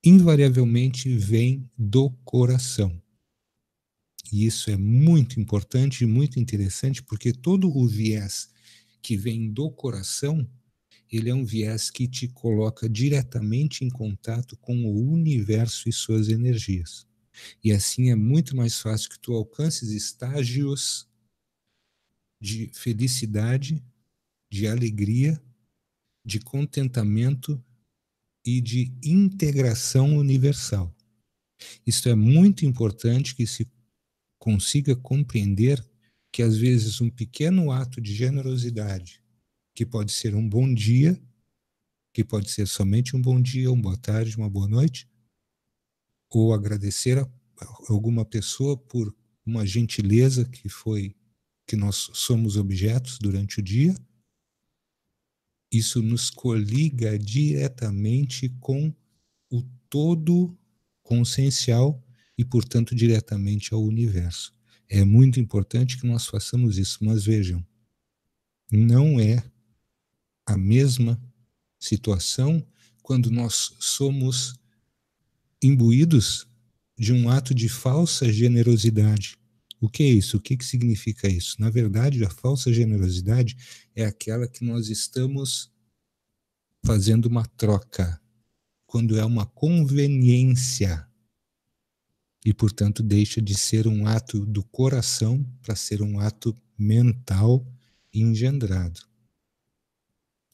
invariavelmente vem do coração. E isso é muito importante e muito interessante, porque todo o viés que vem do coração, ele é um viés que te coloca diretamente em contato com o universo e suas energias. E assim é muito mais fácil que tu alcances estágios de felicidade, de alegria, de contentamento e de integração universal. Isso é muito importante que se consiga compreender que às vezes um pequeno ato de generosidade, que pode ser um bom dia, que pode ser somente um bom dia, uma boa tarde, uma boa noite, ou agradecer a alguma pessoa por uma gentileza que nós somos objetos durante o dia, isso nos coliga diretamente com o todo consciencial e, portanto, diretamente ao universo. É muito importante que nós façamos isso, mas vejam, não é a mesma situação quando nós somos imbuídos de um ato de falsa generosidade. O que é isso? O que significa isso? Na verdade, a falsa generosidade é aquela que nós estamos fazendo uma troca, quando é uma conveniência e, portanto, deixa de ser um ato do coração para ser um ato mental engendrado.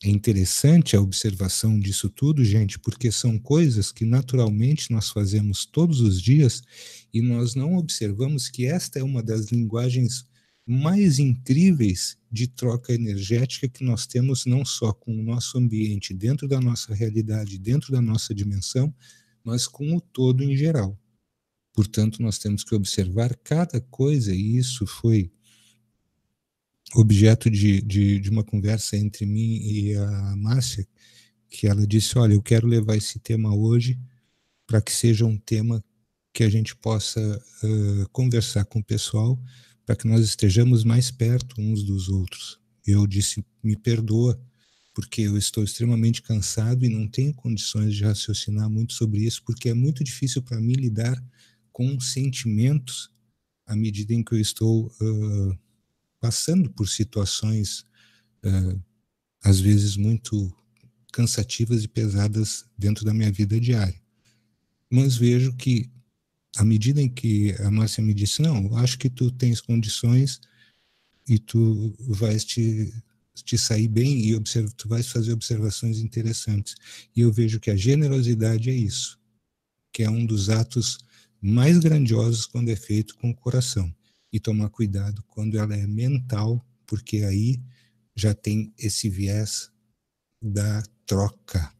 É interessante a observação disso tudo, gente, porque são coisas que naturalmente nós fazemos todos os dias e nós não observamos que esta é uma das linguagens mais incríveis de troca energética que nós temos não só com o nosso ambiente, dentro da nossa realidade, dentro da nossa dimensão, mas com o todo em geral. Portanto, nós temos que observar cada coisa, e isso foi objeto de uma conversa entre mim e a Márcia, que ela disse, olha, eu quero levar esse tema hoje para que seja um tema que a gente possa conversar com o pessoal, para que nós estejamos mais perto uns dos outros. Eu disse, me perdoa, porque eu estou extremamente cansado e não tenho condições de raciocinar muito sobre isso, porque é muito difícil para mim lidar com sentimentos à medida em que eu estou passando por situações, às vezes, muito cansativas e pesadas dentro da minha vida diária. Mas vejo que, à medida em que a Márcia me disse, não, acho que tu tens condições e tu vais te sair bem e tu vais fazer observações interessantes. E eu vejo que a generosidade é isso, que é um dos atos mais grandiosos quando é feito com o coração. E tomar cuidado quando ela é mental, porque aí já tem esse viés da troca,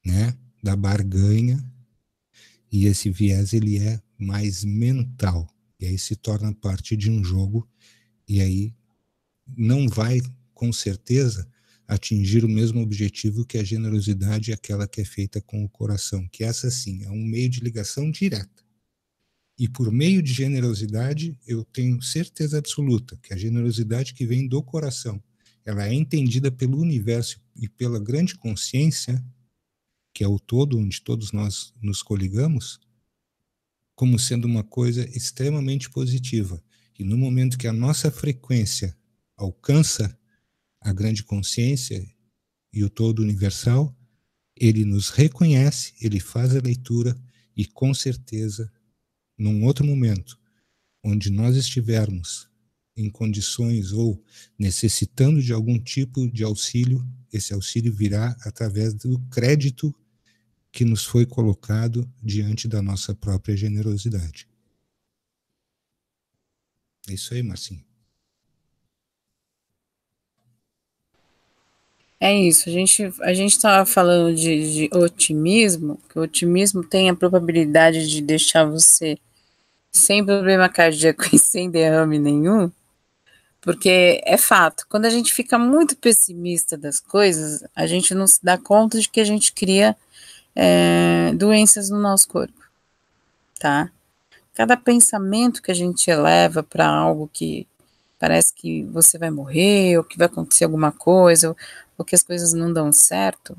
né? Da barganha, e esse viés ele é mais mental. E aí se torna parte de um jogo, e aí não vai, com certeza, atingir o mesmo objetivo que a generosidade, aquela que é feita com o coração, que essa sim é um meio de ligação direta. E por meio de generosidade, eu tenho certeza absoluta que a generosidade que vem do coração, ela é entendida pelo universo e pela grande consciência, que é o todo onde todos nós nos coligamos, como sendo uma coisa extremamente positiva. E no momento que a nossa frequência alcança a grande consciência e o todo universal, ele nos reconhece, ele faz a leitura e, com certeza, num outro momento, onde nós estivermos em condições ou necessitando de algum tipo de auxílio, esse auxílio virá através do crédito que nos foi colocado diante da nossa própria generosidade. É isso aí, Marcinho. É isso, a gente estava falando de otimismo, que o otimismo tem a probabilidade de deixar você sem problema cardíaco e sem derrame nenhum, porque é fato, quando a gente fica muito pessimista das coisas, a gente não se dá conta de que a gente cria doenças no nosso corpo, tá? Cada pensamento que a gente eleva para algo que parece que você vai morrer, ou que vai acontecer alguma coisa, ou que as coisas não dão certo,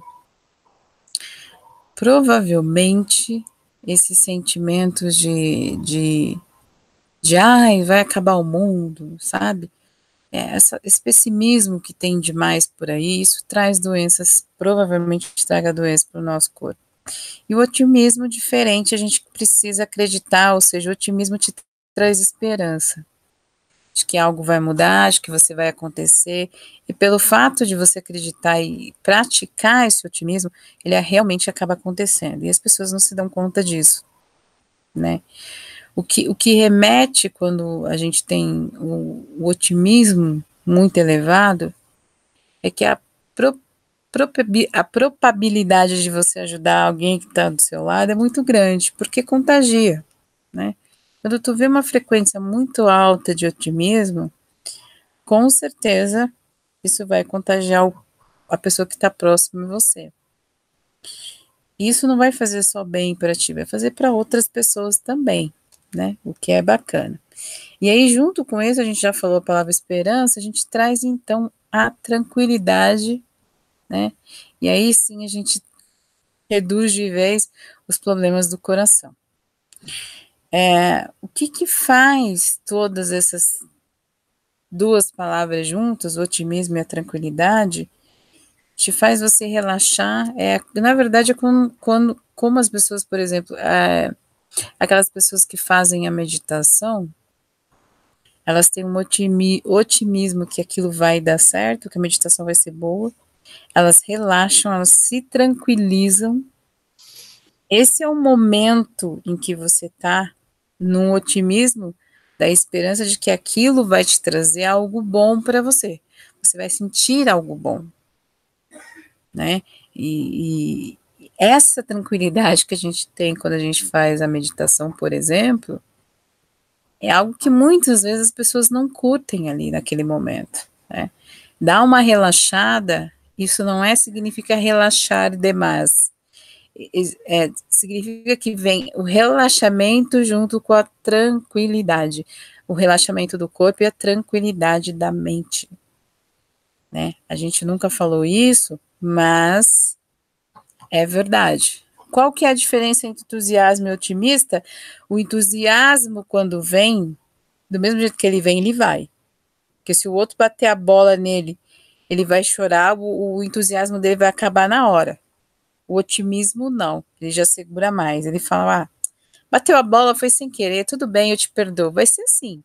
provavelmente esses sentimentos de ai, vai acabar o mundo, sabe? Esse pessimismo que tem demais por aí, isso traz doenças, provavelmente traga doenças para o nosso corpo. E o otimismo diferente, a gente precisa acreditar, ou seja, o otimismo te traz esperança de que algo vai mudar, de que você vai acontecer, e pelo fato de você acreditar e praticar esse otimismo, ele realmente acaba acontecendo, e as pessoas não se dão conta disso, né? O que remete quando a gente tem o otimismo muito elevado é que a probabilidade de você ajudar alguém que está do seu lado é muito grande, porque contagia, né? Quando tu vê uma frequência muito alta de otimismo, com certeza isso vai contagiar a pessoa que está próxima de você. Isso não vai fazer só bem para ti, vai fazer para outras pessoas também, né? O que é bacana. E aí, junto com isso, a gente já falou a palavra esperança, a gente traz então a tranquilidade, né? E aí sim a gente reduz de vez os problemas do coração. O que faz todas essas duas palavras juntas, o otimismo e a tranquilidade, te faz você relaxar? Na verdade, é como as pessoas, por exemplo, aquelas pessoas que fazem a meditação, elas têm um otimismo que aquilo vai dar certo, que a meditação vai ser boa, elas relaxam, elas se tranquilizam. Esse é o momento em que você está num otimismo da esperança de que aquilo vai te trazer algo bom para você. Você vai sentir algo bom, né? E essa tranquilidade que a gente tem quando a gente faz a meditação, por exemplo, é algo que muitas vezes as pessoas não curtem ali naquele momento, né? Dar uma relaxada, isso não significa relaxar demais. Significa que vem o relaxamento junto com a tranquilidade, o relaxamento do corpo e a tranquilidade da mente, né? A gente nunca falou isso, mas é verdade. Qual que é a diferença entre entusiasmo e otimista? O entusiasmo, quando vem, do mesmo jeito que ele vem, ele vai. Porque se o outro bater a bola nele, ele vai chorar, o entusiasmo dele vai acabar na hora. O otimismo não, ele já segura mais. Ele fala, bateu a bola, foi sem querer, tudo bem, eu te perdoo. Vai ser assim.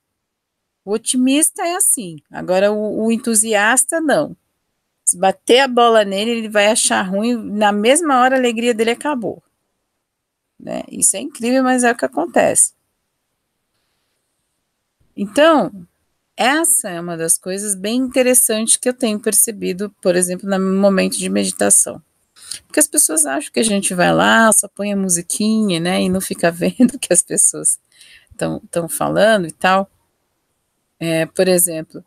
O otimista é assim. Agora o entusiasta não. Se bater a bola nele, ele vai achar ruim, na mesma hora a alegria dele acabou. Né? Isso é incrível, mas é o que acontece. Então, essa é uma das coisas bem interessantes que eu tenho percebido, por exemplo, no momento de meditação. Porque as pessoas acham que a gente vai lá, só põe a musiquinha, né, e não fica vendo que as pessoas estão falando e tal. Por exemplo,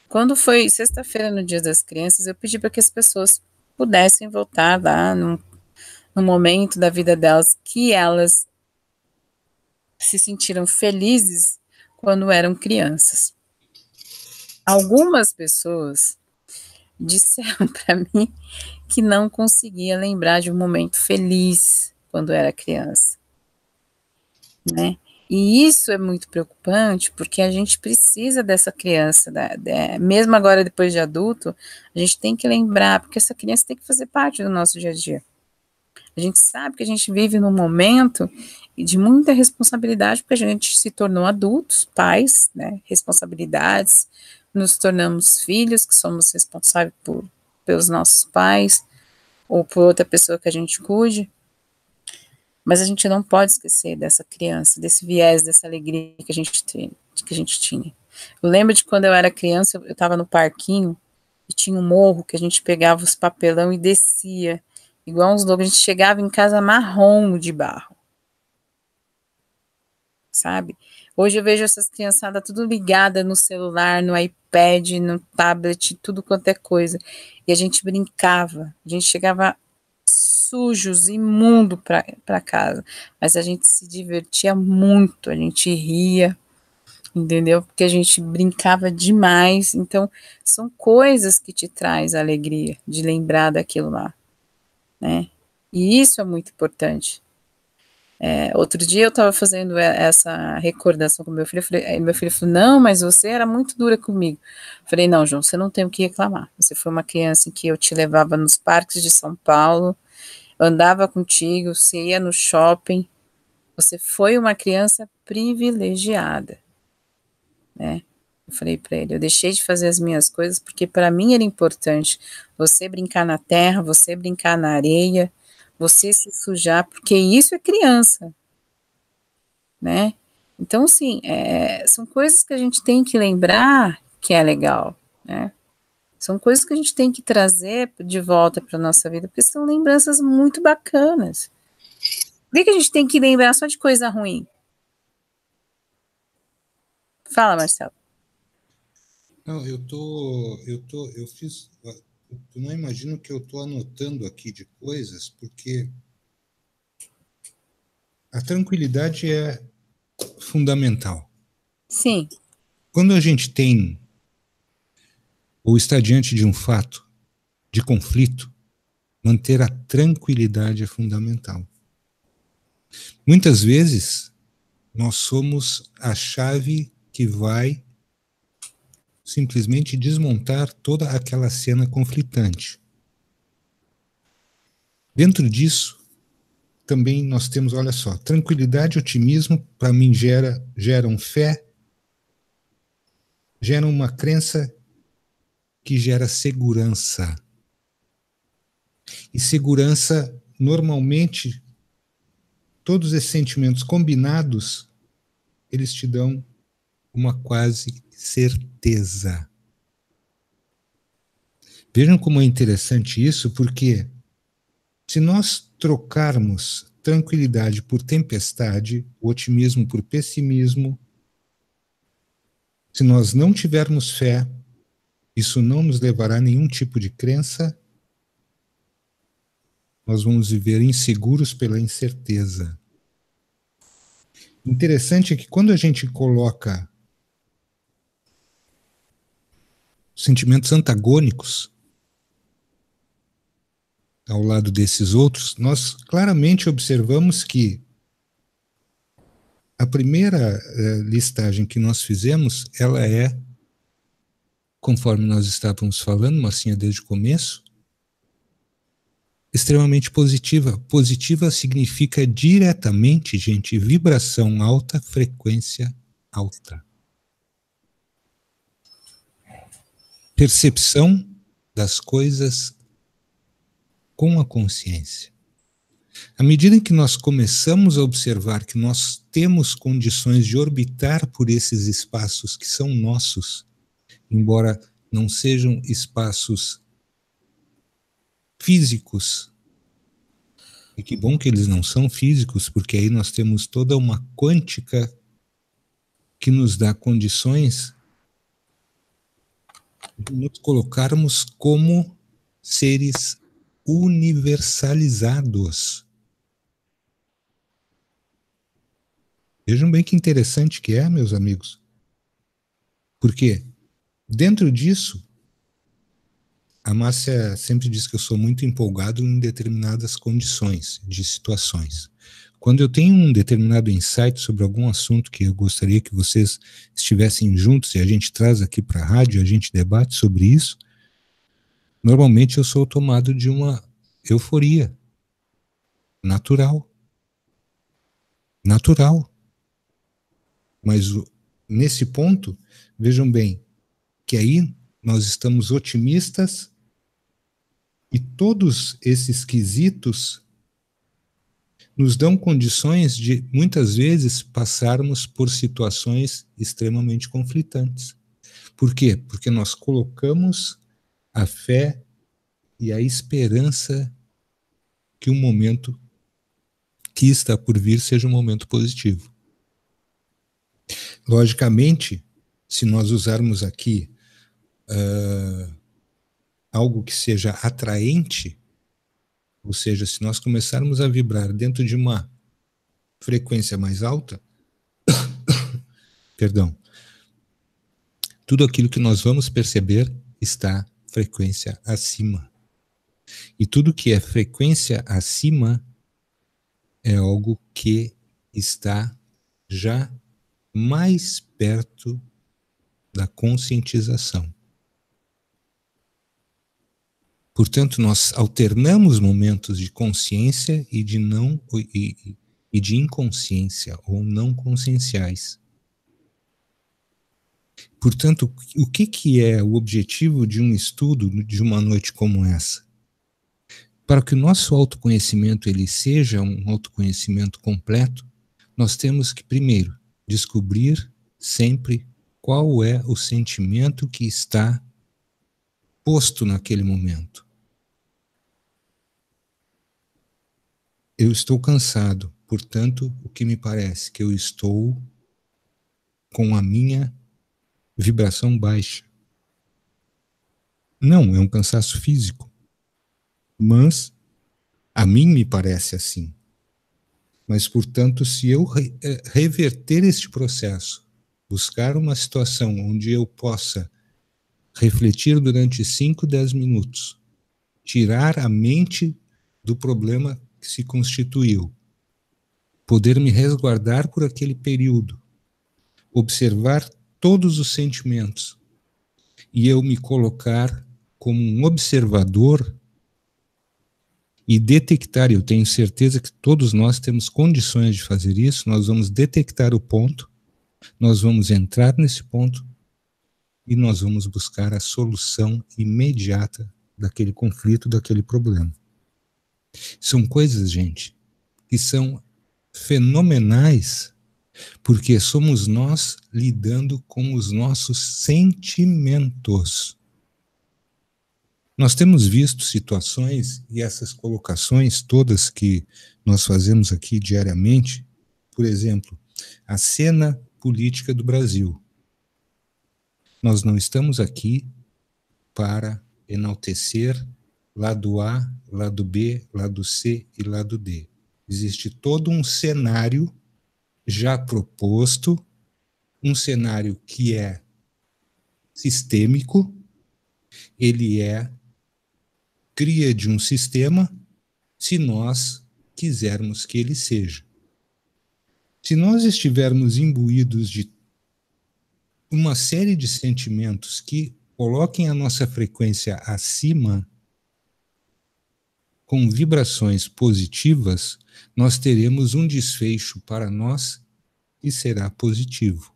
quando foi sexta-feira no Dia das Crianças, eu pedi para que as pessoas pudessem voltar lá no momento da vida delas que elas se sentiram felizes quando eram crianças. Algumas pessoas disseram para mim que não conseguia lembrar de um momento feliz quando era criança, né? E isso é muito preocupante, porque a gente precisa dessa criança, mesmo agora depois de adulto, a gente tem que lembrar, porque essa criança tem que fazer parte do nosso dia a dia. A gente sabe que a gente vive num momento de muita responsabilidade, porque a gente se tornou adultos, pais, né, responsabilidades, nos tornamos filhos, que somos responsáveis pelos nossos pais, ou por outra pessoa que a gente cuide, mas a gente não pode esquecer dessa criança, desse viés, dessa alegria que a gente tinha. Eu lembro de quando eu era criança, eu estava no parquinho, e tinha um morro que a gente pegava os papelão e descia, igual uns loucos, a gente chegava em casa marrom de barro, sabe? Hoje eu vejo essas criançadas tudo ligada no celular, no iPad, no tablet, tudo quanto é coisa, e a gente brincava, a gente chegava sujos, imundo para casa, mas a gente se divertia muito, a gente ria, entendeu? Porque a gente brincava demais, então são coisas que te traz alegria de lembrar daquilo lá, né? E isso é muito importante. Outro dia eu estava fazendo essa recordação com meu filho, meu filho falou, não, mas você era muito dura comigo. Eu falei, não, João, você não tem o que reclamar, você foi uma criança em que eu te levava nos parques de São Paulo, andava contigo, você ia no shopping, você foi uma criança privilegiada, né? Eu falei para ele, eu deixei de fazer as minhas coisas porque para mim era importante você brincar na terra, você brincar na areia, você se sujar, porque isso é criança, né? Então, assim, são coisas que a gente tem que lembrar que é legal, né? São coisas que a gente tem que trazer de volta para nossa vida, porque são lembranças muito bacanas. Por que a gente tem que lembrar só de coisa ruim? Fala, Marcelo. Não, eu fiz, eu não imagino que eu estou anotando aqui de coisas, porque a tranquilidade é fundamental. Sim. Quando a gente tem ou está diante de um fato de conflito, manter a tranquilidade é fundamental. Muitas vezes, nós somos a chave que vai simplesmente desmontar toda aquela cena conflitante. Dentro disso, também nós temos, olha só, tranquilidade e otimismo, para mim, geram fé, geram uma crença que gera segurança. E segurança, normalmente, todos esses sentimentos combinados, eles te dão uma quase certeza. Vejam como é interessante isso, porque se nós trocarmos tranquilidade por tempestade, otimismo por pessimismo, se nós não tivermos fé, isso não nos levará a nenhum tipo de crença, nós vamos viver inseguros pela incerteza. Interessante é que quando a gente coloca sentimentos antagônicos ao lado desses outros, nós claramente observamos que a primeira listagem que nós fizemos, ela é, conforme nós estávamos falando, Marcinha, desde o começo, extremamente positiva. Positiva significa diretamente, gente, vibração alta, frequência alta. Percepção das coisas com a consciência. À medida que nós começamos a observar que nós temos condições de orbitar por esses espaços que são nossos, embora não sejam espaços físicos, e que bom que eles não são físicos, porque aí nós temos toda uma quântica que nos dá condições de nos colocarmos como seres universalizados. Vejam bem que interessante que é, meus amigos. Porque dentro disso, a Márcia sempre diz que eu sou muito empolgado em determinadas condições, de situações. Quando eu tenho um determinado insight sobre algum assunto que eu gostaria que vocês estivessem juntos e a gente traz aqui para a rádio, a gente debate sobre isso, normalmente eu sou tomado de uma euforia natural. Natural. Mas nesse ponto, vejam bem, que aí nós estamos otimistas e todos esses quesitos nos dão condições de, muitas vezes, passarmos por situações extremamente conflitantes. Por quê? Porque nós colocamos a fé e a esperança que o momento que está por vir seja um momento positivo. Logicamente, se nós usarmos aqui algo que seja atraente, ou seja, se nós começarmos a vibrar dentro de uma frequência mais alta, perdão, tudo aquilo que nós vamos perceber está frequência acima. E tudo que é frequência acima é algo que está já mais perto da conscientização. Portanto, nós alternamos momentos de consciência e de não e de inconsciência ou não conscienciais. Portanto, o que é o objetivo de um estudo de uma noite como essa? Para que o nosso autoconhecimento ele seja um autoconhecimento completo, nós temos que, primeiro, descobrir sempre qual é o sentimento que está posto naquele momento. Eu estou cansado, portanto, o que me parece que eu estou com a minha vibração baixa. Não, é um cansaço físico. Mas a mim me parece assim. Mas, portanto, se eu reverter este processo, buscar uma situação onde eu possa refletir durante 5, 10 minutos, tirar a mente do problema que se constituiu, poder me resguardar por aquele período, observar todos os sentimentos e eu me colocar como um observador e detectar, eu tenho certeza que todos nós temos condições de fazer isso, nós vamos detectar o ponto, nós vamos entrar nesse ponto e nós vamos buscar a solução imediata daquele conflito, daquele problema. São coisas, gente, que são fenomenais, porque somos nós lidando com os nossos sentimentos. Nós temos visto situações e essas colocações todas que nós fazemos aqui diariamente, por exemplo, a cena política do Brasil. Nós não estamos aqui para enaltecer lado A, lado B, lado C e lado D. Existe todo um cenário já proposto, um cenário que é sistêmico, ele é cria de um sistema, se nós quisermos que ele seja. Se nós estivermos imbuídos de uma série de sentimentos que coloquem a nossa frequência acima, com vibrações positivas, nós teremos um desfecho para nós e será positivo.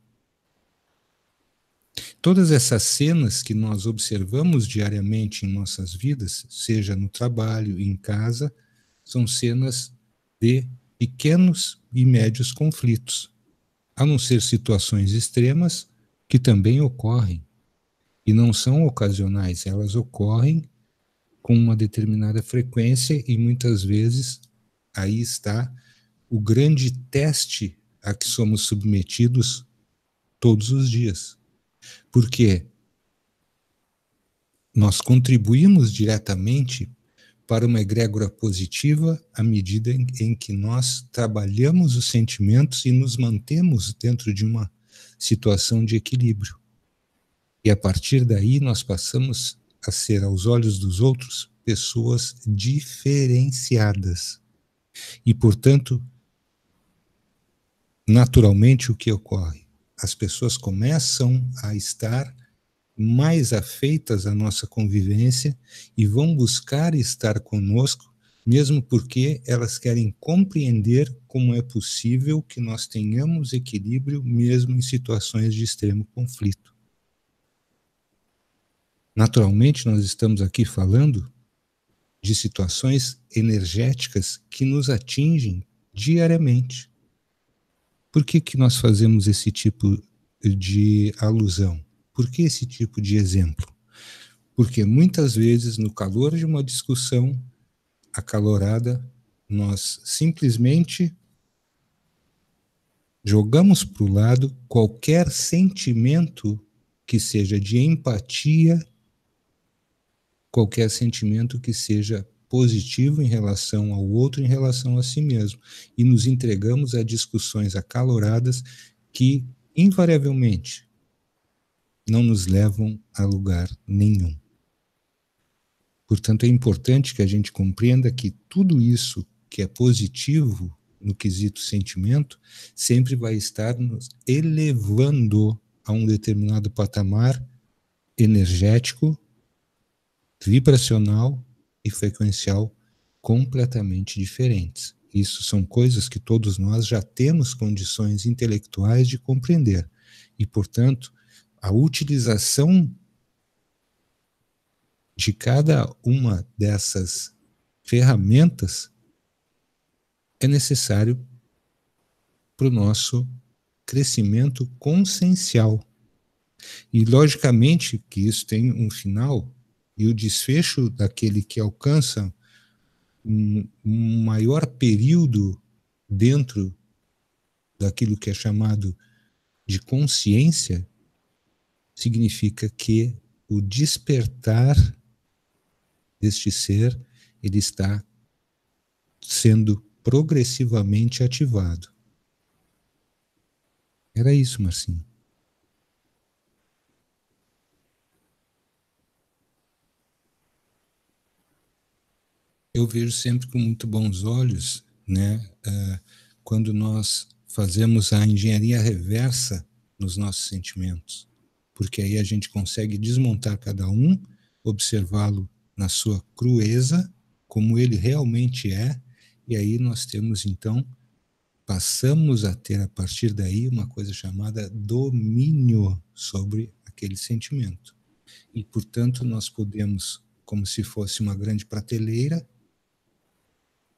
Todas essas cenas que nós observamos diariamente em nossas vidas, seja no trabalho, em casa, são cenas de pequenos e médios conflitos, a não ser situações extremas que também ocorrem e não são ocasionais, elas ocorrem com uma determinada frequência e muitas vezes aí está o grande teste a que somos submetidos todos os dias. Porque nós contribuímos diretamente para uma egrégora positiva à medida em que nós trabalhamos os sentimentos e nos mantemos dentro de uma situação de equilíbrio. E a partir daí nós passamos a ser, aos olhos dos outros, pessoas diferenciadas. E, portanto, naturalmente o que ocorre? As pessoas começam a estar mais afeitas à nossa convivência e vão buscar estar conosco, mesmo porque elas querem compreender como é possível que nós tenhamos equilíbrio mesmo em situações de extremo conflito. Naturalmente, nós estamos aqui falando de situações energéticas que nos atingem diariamente. Por que nós fazemos esse tipo de alusão? Por que esse tipo de exemplo? Porque muitas vezes, no calor de uma discussão acalorada, nós simplesmente jogamos para o lado qualquer sentimento que seja de empatia, qualquer sentimento que seja positivo em relação ao outro, em relação a si mesmo, e nos entregamos a discussões acaloradas que, invariavelmente, não nos levam a lugar nenhum. Portanto, é importante que a gente compreenda que tudo isso que é positivo no quesito sentimento sempre vai estar nos elevando a um determinado patamar energético, vibracional e frequencial completamente diferentes. Isso são coisas que todos nós já temos condições intelectuais de compreender. E, portanto, a utilização de cada uma dessas ferramentas é necessário para o nosso crescimento consciencial. E, logicamente, que isso tem um final, e o desfecho daquele que alcança um maior período dentro daquilo que é chamado de consciência, significa que o despertar deste ser, ele está sendo progressivamente ativado. Era isso, Marcinho. Eu vejo sempre com muito bons olhos, né, quando nós fazemos a engenharia reversa nos nossos sentimentos, porque aí a gente consegue desmontar cada um, observá-lo na sua crueza, como ele realmente é, e aí nós temos, então, passamos a ter, a partir daí, uma coisa chamada domínio sobre aquele sentimento. E, portanto, nós podemos, como se fosse uma grande prateleira,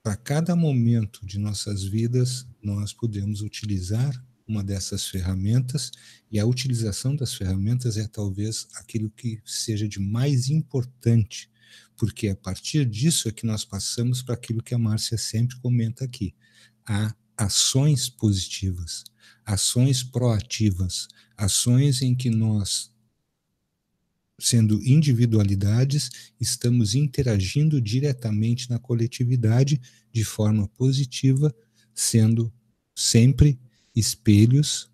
para cada momento de nossas vidas, nós podemos utilizar uma dessas ferramentas, e a utilização das ferramentas é talvez aquilo que seja de mais importante, porque a partir disso é que nós passamos para aquilo que a Márcia sempre comenta aqui, a ações positivas, ações proativas, ações em que nós, sendo individualidades, estamos interagindo diretamente na coletividade de forma positiva, sendo sempre espelhos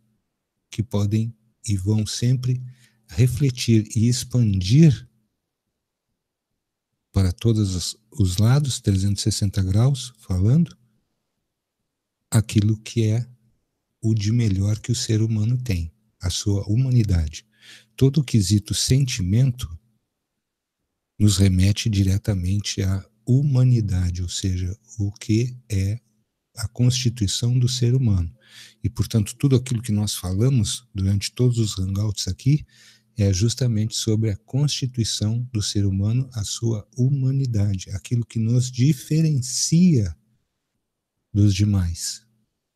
que podem e vão sempre refletir e expandir para todos os lados, 360 graus, falando, aquilo que é o de melhor que o ser humano tem, a sua humanidade. Todo o quesito sentimento nos remete diretamente à humanidade, ou seja, o que é a constituição do ser humano. E, portanto, tudo aquilo que nós falamos durante todos os hangouts aqui é justamente sobre a constituição do ser humano, a sua humanidade, aquilo que nos diferencia dos demais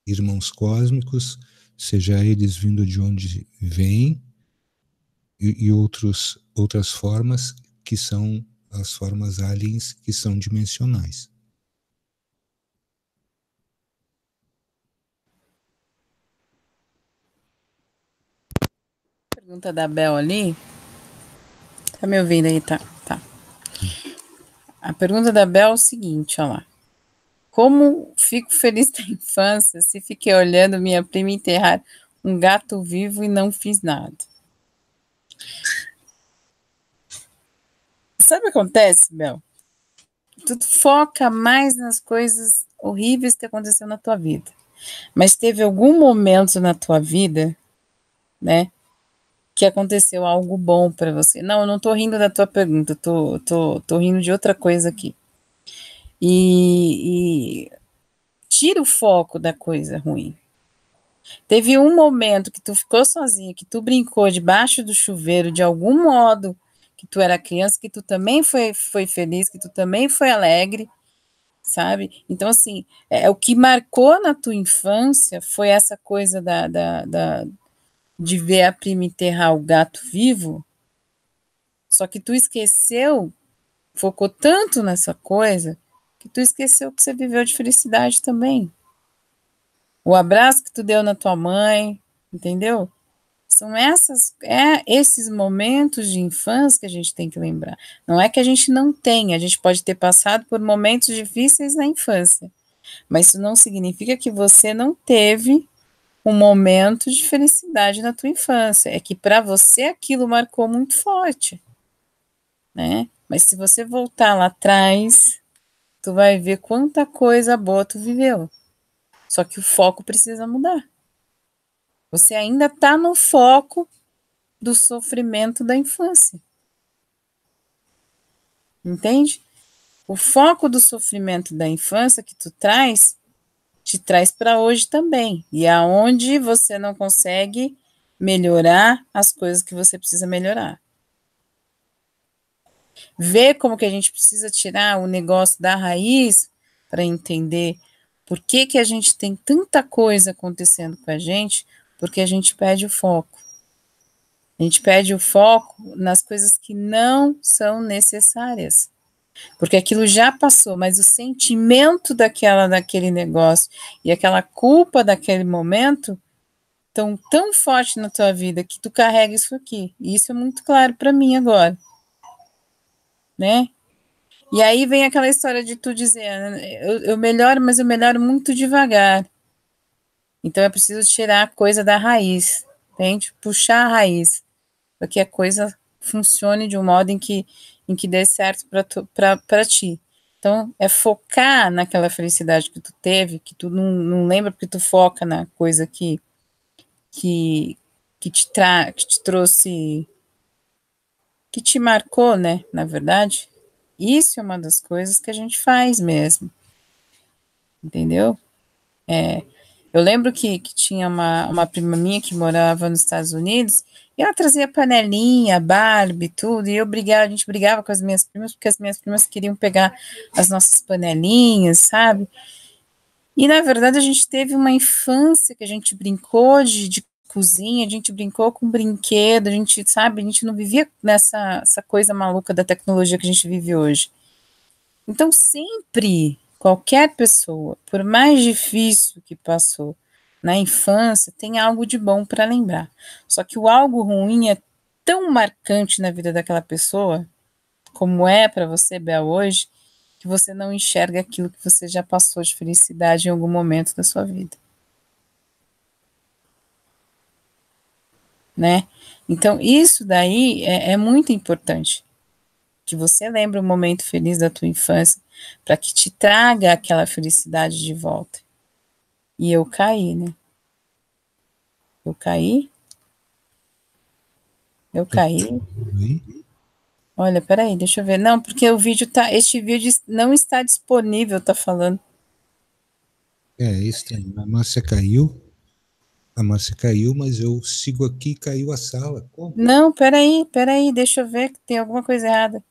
irmãos cósmicos, seja eles vindo de onde vêm, e outras formas que são as formas aliens que são dimensionais. pergunta da Bel ali. Tá me ouvindo aí? Tá. A pergunta da Bel é o seguinte, ó lá. Como fico feliz da infância se fiquei olhando minha prima enterrar um gato vivo e não fiz nada? Sabe o que acontece, Bel? Tu foca mais nas coisas horríveis que aconteceu na tua vida. Mas teve algum momento na tua vida, né, que aconteceu algo bom para você. Não, eu não tô rindo da tua pergunta, tô rindo de outra coisa aqui. E tira o foco da coisa ruim. Teve um momento que tu ficou sozinha, que tu brincou debaixo do chuveiro de algum modo, que tu era criança, que tu também foi feliz, que tu também foi alegre, sabe? Então, assim, o que marcou na tua infância foi essa coisa de ver a prima enterrar o gato vivo, só que tu esqueceu, focou tanto nessa coisa, que tu esqueceu que você viveu de felicidade também. O abraço que tu deu na tua mãe, entendeu? São esses momentos de infância que a gente tem que lembrar. Não é que a gente não tenha, a gente pode ter passado por momentos difíceis na infância, mas isso não significa que você não teve um momento de felicidade na tua infância. É que para você aquilo marcou muito forte, né? Mas se você voltar lá atrás, tu vai ver quanta coisa boa tu viveu. Só que o foco precisa mudar. Você ainda está no foco do sofrimento da infância. Entende? O foco do sofrimento da infância que tu traz, te traz para hoje também. E aonde você não consegue melhorar as coisas que você precisa melhorar. Ver como que a gente precisa tirar o negócio da raiz para entender por que que a gente tem tanta coisa acontecendo com a gente, porque a gente perde o foco. A gente perde o foco nas coisas que não são necessárias. Porque aquilo já passou, mas o sentimento daquele negócio e aquela culpa daquele momento estão tão forte na tua vida que tu carrega isso aqui. E isso é muito claro para mim agora. Né? E aí vem aquela história de tu dizer, eu melhoro, mas eu melhoro muito devagar. Então é preciso tirar a coisa da raiz, entende? Puxar a raiz, para que a coisa funcione de um modo em que dê certo para ti. Então, é focar naquela felicidade que tu teve, que tu não lembra porque tu foca na coisa que te trouxe, que te marcou, né, na verdade. Isso é uma das coisas que a gente faz mesmo, entendeu? Eu lembro que tinha uma prima minha que morava nos Estados Unidos, e ela trazia panelinha, Barbie, tudo, e a gente brigava com as minhas primas, porque as minhas primas queriam pegar as nossas panelinhas, sabe? E, na verdade, a gente teve uma infância que a gente brincou de cozinha, a gente brincou com brinquedo, a gente, sabe, a gente não vivia essa coisa maluca da tecnologia que a gente vive hoje. Então, sempre, qualquer pessoa, por mais difícil que passou na infância, tem algo de bom para lembrar. Só que o algo ruim é tão marcante na vida daquela pessoa, como é para você, Bel, hoje, que você não enxerga aquilo que você já passou de felicidade em algum momento da sua vida. Né? Então, isso daí é muito importante. Que você lembre um momento feliz da tua infância, para que te traga aquela felicidade de volta. E eu caí, né? Eu caí. Olha, peraí, deixa eu ver. Não, porque este vídeo não está disponível, tá falando. É estranho. A Márcia caiu, mas eu sigo aqui, caiu a sala. Como? Não, peraí, deixa eu ver que tem alguma coisa errada.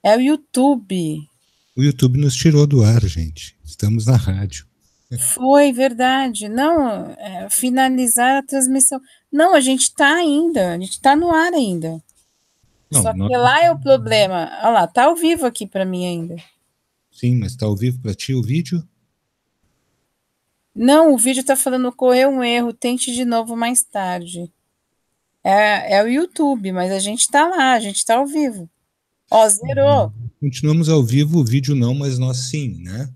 É o YouTube. O YouTube nos tirou do ar, gente. Estamos na rádio. Foi verdade. Não, finalizar a transmissão. Não, a gente está ainda, a gente está no ar ainda. Não, Só que lá é o problema. Olha lá, tá ao vivo aqui para mim ainda. Sim, mas está ao vivo para ti o vídeo? Não, o vídeo está falando ocorreu um erro, tente de novo mais tarde. É o YouTube, mas a gente tá lá, a gente tá ao vivo. Ó, zerou. Continuamos ao vivo, o vídeo não, mas nós sim, né?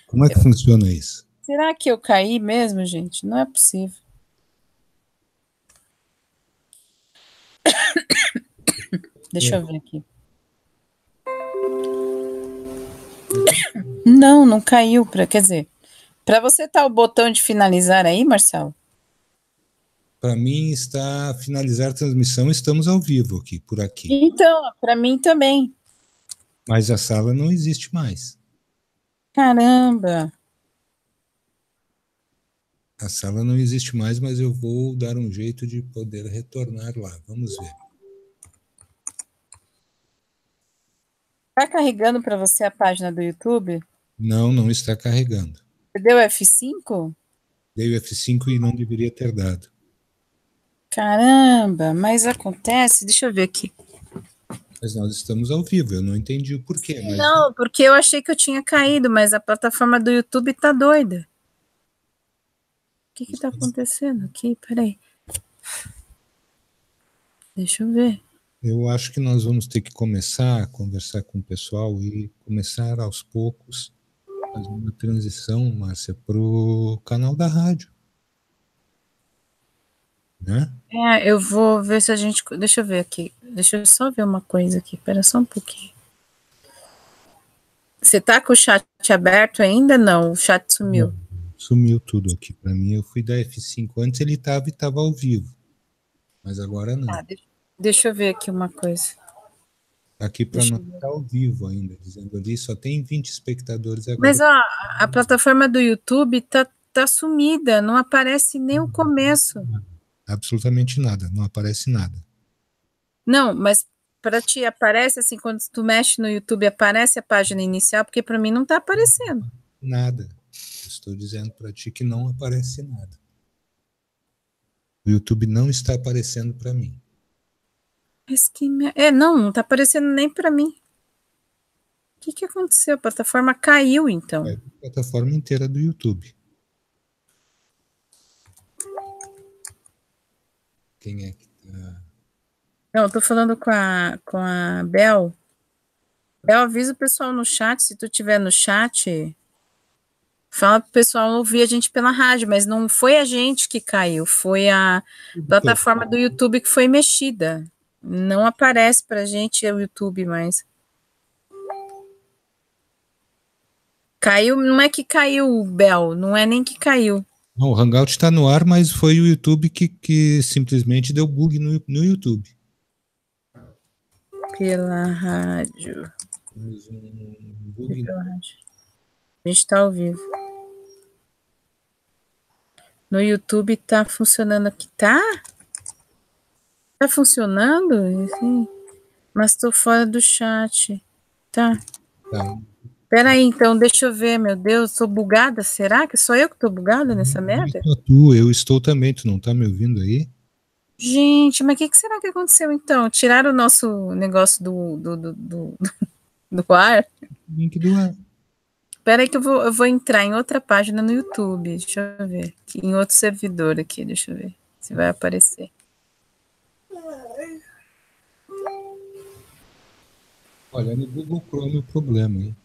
Como é que funciona isso? Será que eu caí mesmo, gente? Não é possível. Deixa eu ver aqui. Não, não caiu. Quer dizer, para você tá o botão de finalizar aí, Marcelo? Para mim está finalizar a transmissão, estamos ao vivo aqui, por aqui. Então, para mim também. Mas a sala não existe mais. Caramba. A sala não existe mais, mas eu vou dar um jeito de poder retornar lá. Vamos ver. Tá carregando para você a página do YouTube? Não, não está carregando. Você deu F5? Dei o F5 e não deveria ter dado. Caramba, mas acontece. Deixa eu ver aqui. Mas nós estamos ao vivo, eu não entendi o porquê. Mas... Não, porque eu achei que eu tinha caído, mas a plataforma do YouTube tá doida. O que tá acontecendo aqui? Peraí. Deixa eu ver. Eu acho que nós vamos ter que começar a conversar com o pessoal e começar aos poucos fazer uma transição, Márcia, para o canal da rádio. Né? Eu vou ver se a gente. Deixa eu ver aqui. Deixa eu só ver uma coisa aqui. Espera só um pouquinho. Você tá com o chat aberto ainda? Não, o chat sumiu. Não, sumiu tudo aqui para mim. Eu fui dar F5 antes, ele estava ao vivo. Mas agora não. Deixa eu ver aqui uma coisa. Aqui para nós está ao vivo ainda, dizendo ali, só tem 20 espectadores agora. Mas ó, a plataforma do YouTube tá sumida, não aparece nem o começo. Absolutamente nada, não aparece nada. Não, mas para ti aparece assim, quando tu mexe no YouTube, aparece a página inicial, porque para mim não tá aparecendo. Nada. Estou dizendo para ti que não aparece nada. O YouTube não está aparecendo para mim. Mas não tá aparecendo nem para mim. O que aconteceu? A plataforma caiu, então. É a plataforma inteira do YouTube. Quem é que tá? Não, eu tô falando com a Bel. Bel, avisa o pessoal no chat, se tu tiver no chat, fala pro pessoal ouvir a gente pela rádio, mas não foi a gente que caiu, foi a plataforma do YouTube que foi mexida. Não aparece pra gente o YouTube mais. Caiu, não é que caiu, Bel, não é nem que caiu. Não, o Hangout está no ar, mas foi o YouTube que simplesmente deu bug no YouTube. Pela rádio. Um bug. Pela rádio. A gente tá ao vivo. No YouTube tá funcionando aqui, tá? Tá funcionando? Sim. Mas tô fora do chat. Tá. Peraí, então, deixa eu ver, meu Deus, tô bugada? Será que sou eu que tô bugada nessa merda? Eu estou também, tu não tá me ouvindo aí? Gente, mas o que será que aconteceu então? Tiraram o nosso negócio do ar? Link do ar. Peraí que eu vou entrar em outra página no YouTube, deixa eu ver. Em outro servidor aqui, deixa eu ver se vai aparecer. Olha, no Google Chrome o problema, hein?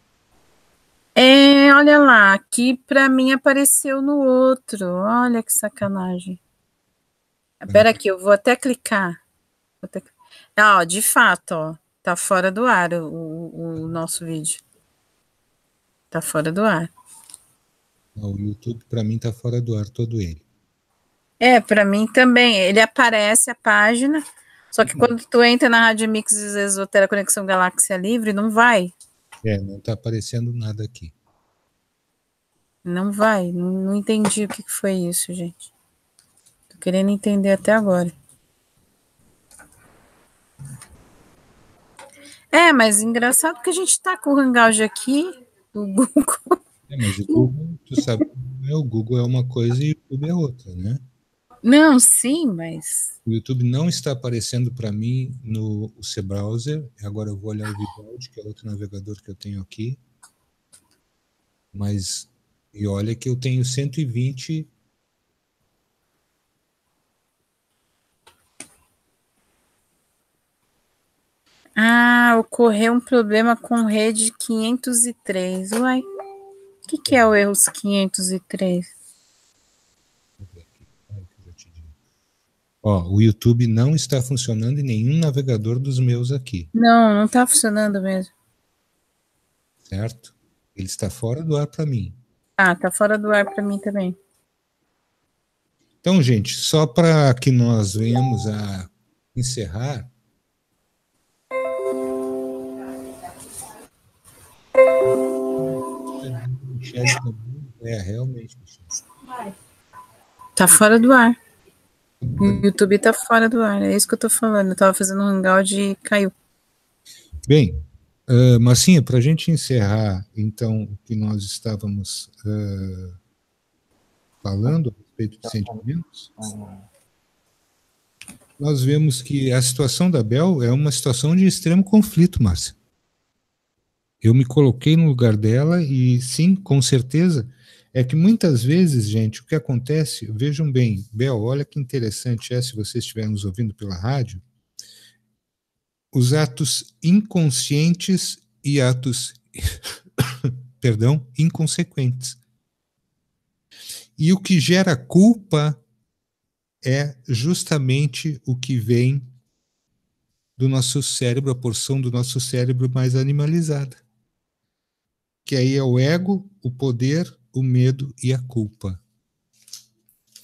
Olha lá, aqui pra mim apareceu no outro. Olha que sacanagem. Pera aqui, eu vou até clicar. Ó, de fato, ó, tá fora do ar o nosso vídeo. Tá fora do ar. O YouTube para mim tá fora do ar todo ele. Pra mim também. Ele aparece a página, só que quando tu entra na Rádio Mix Esotera Conexão Galáxia Livre, não vai. Não tá aparecendo nada aqui. Não vai. Não entendi o que foi isso, gente. Tô querendo entender até agora. Mas engraçado que a gente tá com o Hangout aqui, do Google. Mas o Google, tu sabe, o Google é uma coisa e o YouTube é outra, né? Não, sim, mas... O YouTube não está aparecendo para mim no C Browser. Agora eu vou olhar o Vivaldi, que é outro navegador que eu tenho aqui. Mas, e olha que eu tenho 120 ocorreu um problema com rede 503. Uai, o que é o erro 503? Ó, o YouTube não está funcionando em nenhum navegador dos meus aqui. Não está funcionando mesmo. Certo? Ele está fora do ar para mim. Ah, tá fora do ar para mim também. Então, gente, só para que nós venhamos a encerrar. Realmente, Michel. Tá fora do ar. O YouTube tá fora do ar, é isso que eu tô falando. Eu tava fazendo um hangout e caiu. Bem, Marcinha, para a gente encerrar, então, o que nós estávamos falando a respeito de sentimentos, nós vemos que a situação da Bel é uma situação de extremo conflito, Márcia. Eu me coloquei no lugar dela e, sim, com certeza, é que muitas vezes, gente, o que acontece, vejam bem, Bel, olha que interessante se vocês estiverem nos ouvindo pela rádio, os atos inconscientes e atos, perdão, inconsequentes. E o que gera culpa é justamente o que vem do nosso cérebro, a porção do nosso cérebro mais animalizada. Que aí é o ego, o poder, o medo e a culpa.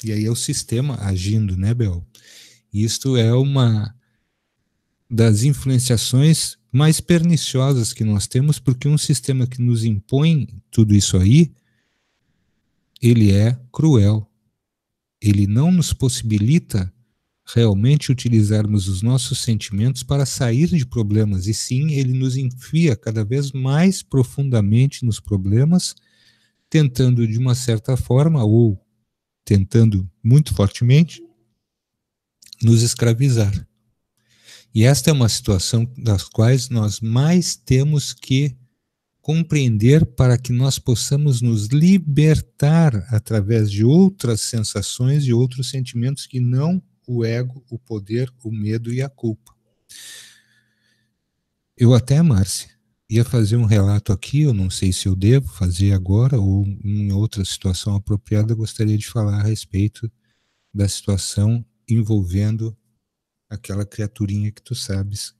E aí é o sistema agindo, né, Bel? Isto é uma das influenciações mais perniciosas que nós temos, porque um sistema que nos impõe tudo isso aí, ele é cruel. Ele não nos possibilita realmente utilizarmos os nossos sentimentos para sair de problemas, e sim, ele nos enfia cada vez mais profundamente nos problemas, tentando de uma certa forma, ou tentando muito fortemente, nos escravizar. E esta é uma situação das quais nós mais temos que compreender para que nós possamos nos libertar através de outras sensações e outros sentimentos que não o ego, o poder, o medo e a culpa. Eu até, Márcia, ia fazer um relato aqui, eu não sei se eu devo fazer agora ou em outra situação apropriada, eu gostaria de falar a respeito da situação envolvendo aquela criaturinha que tu sabes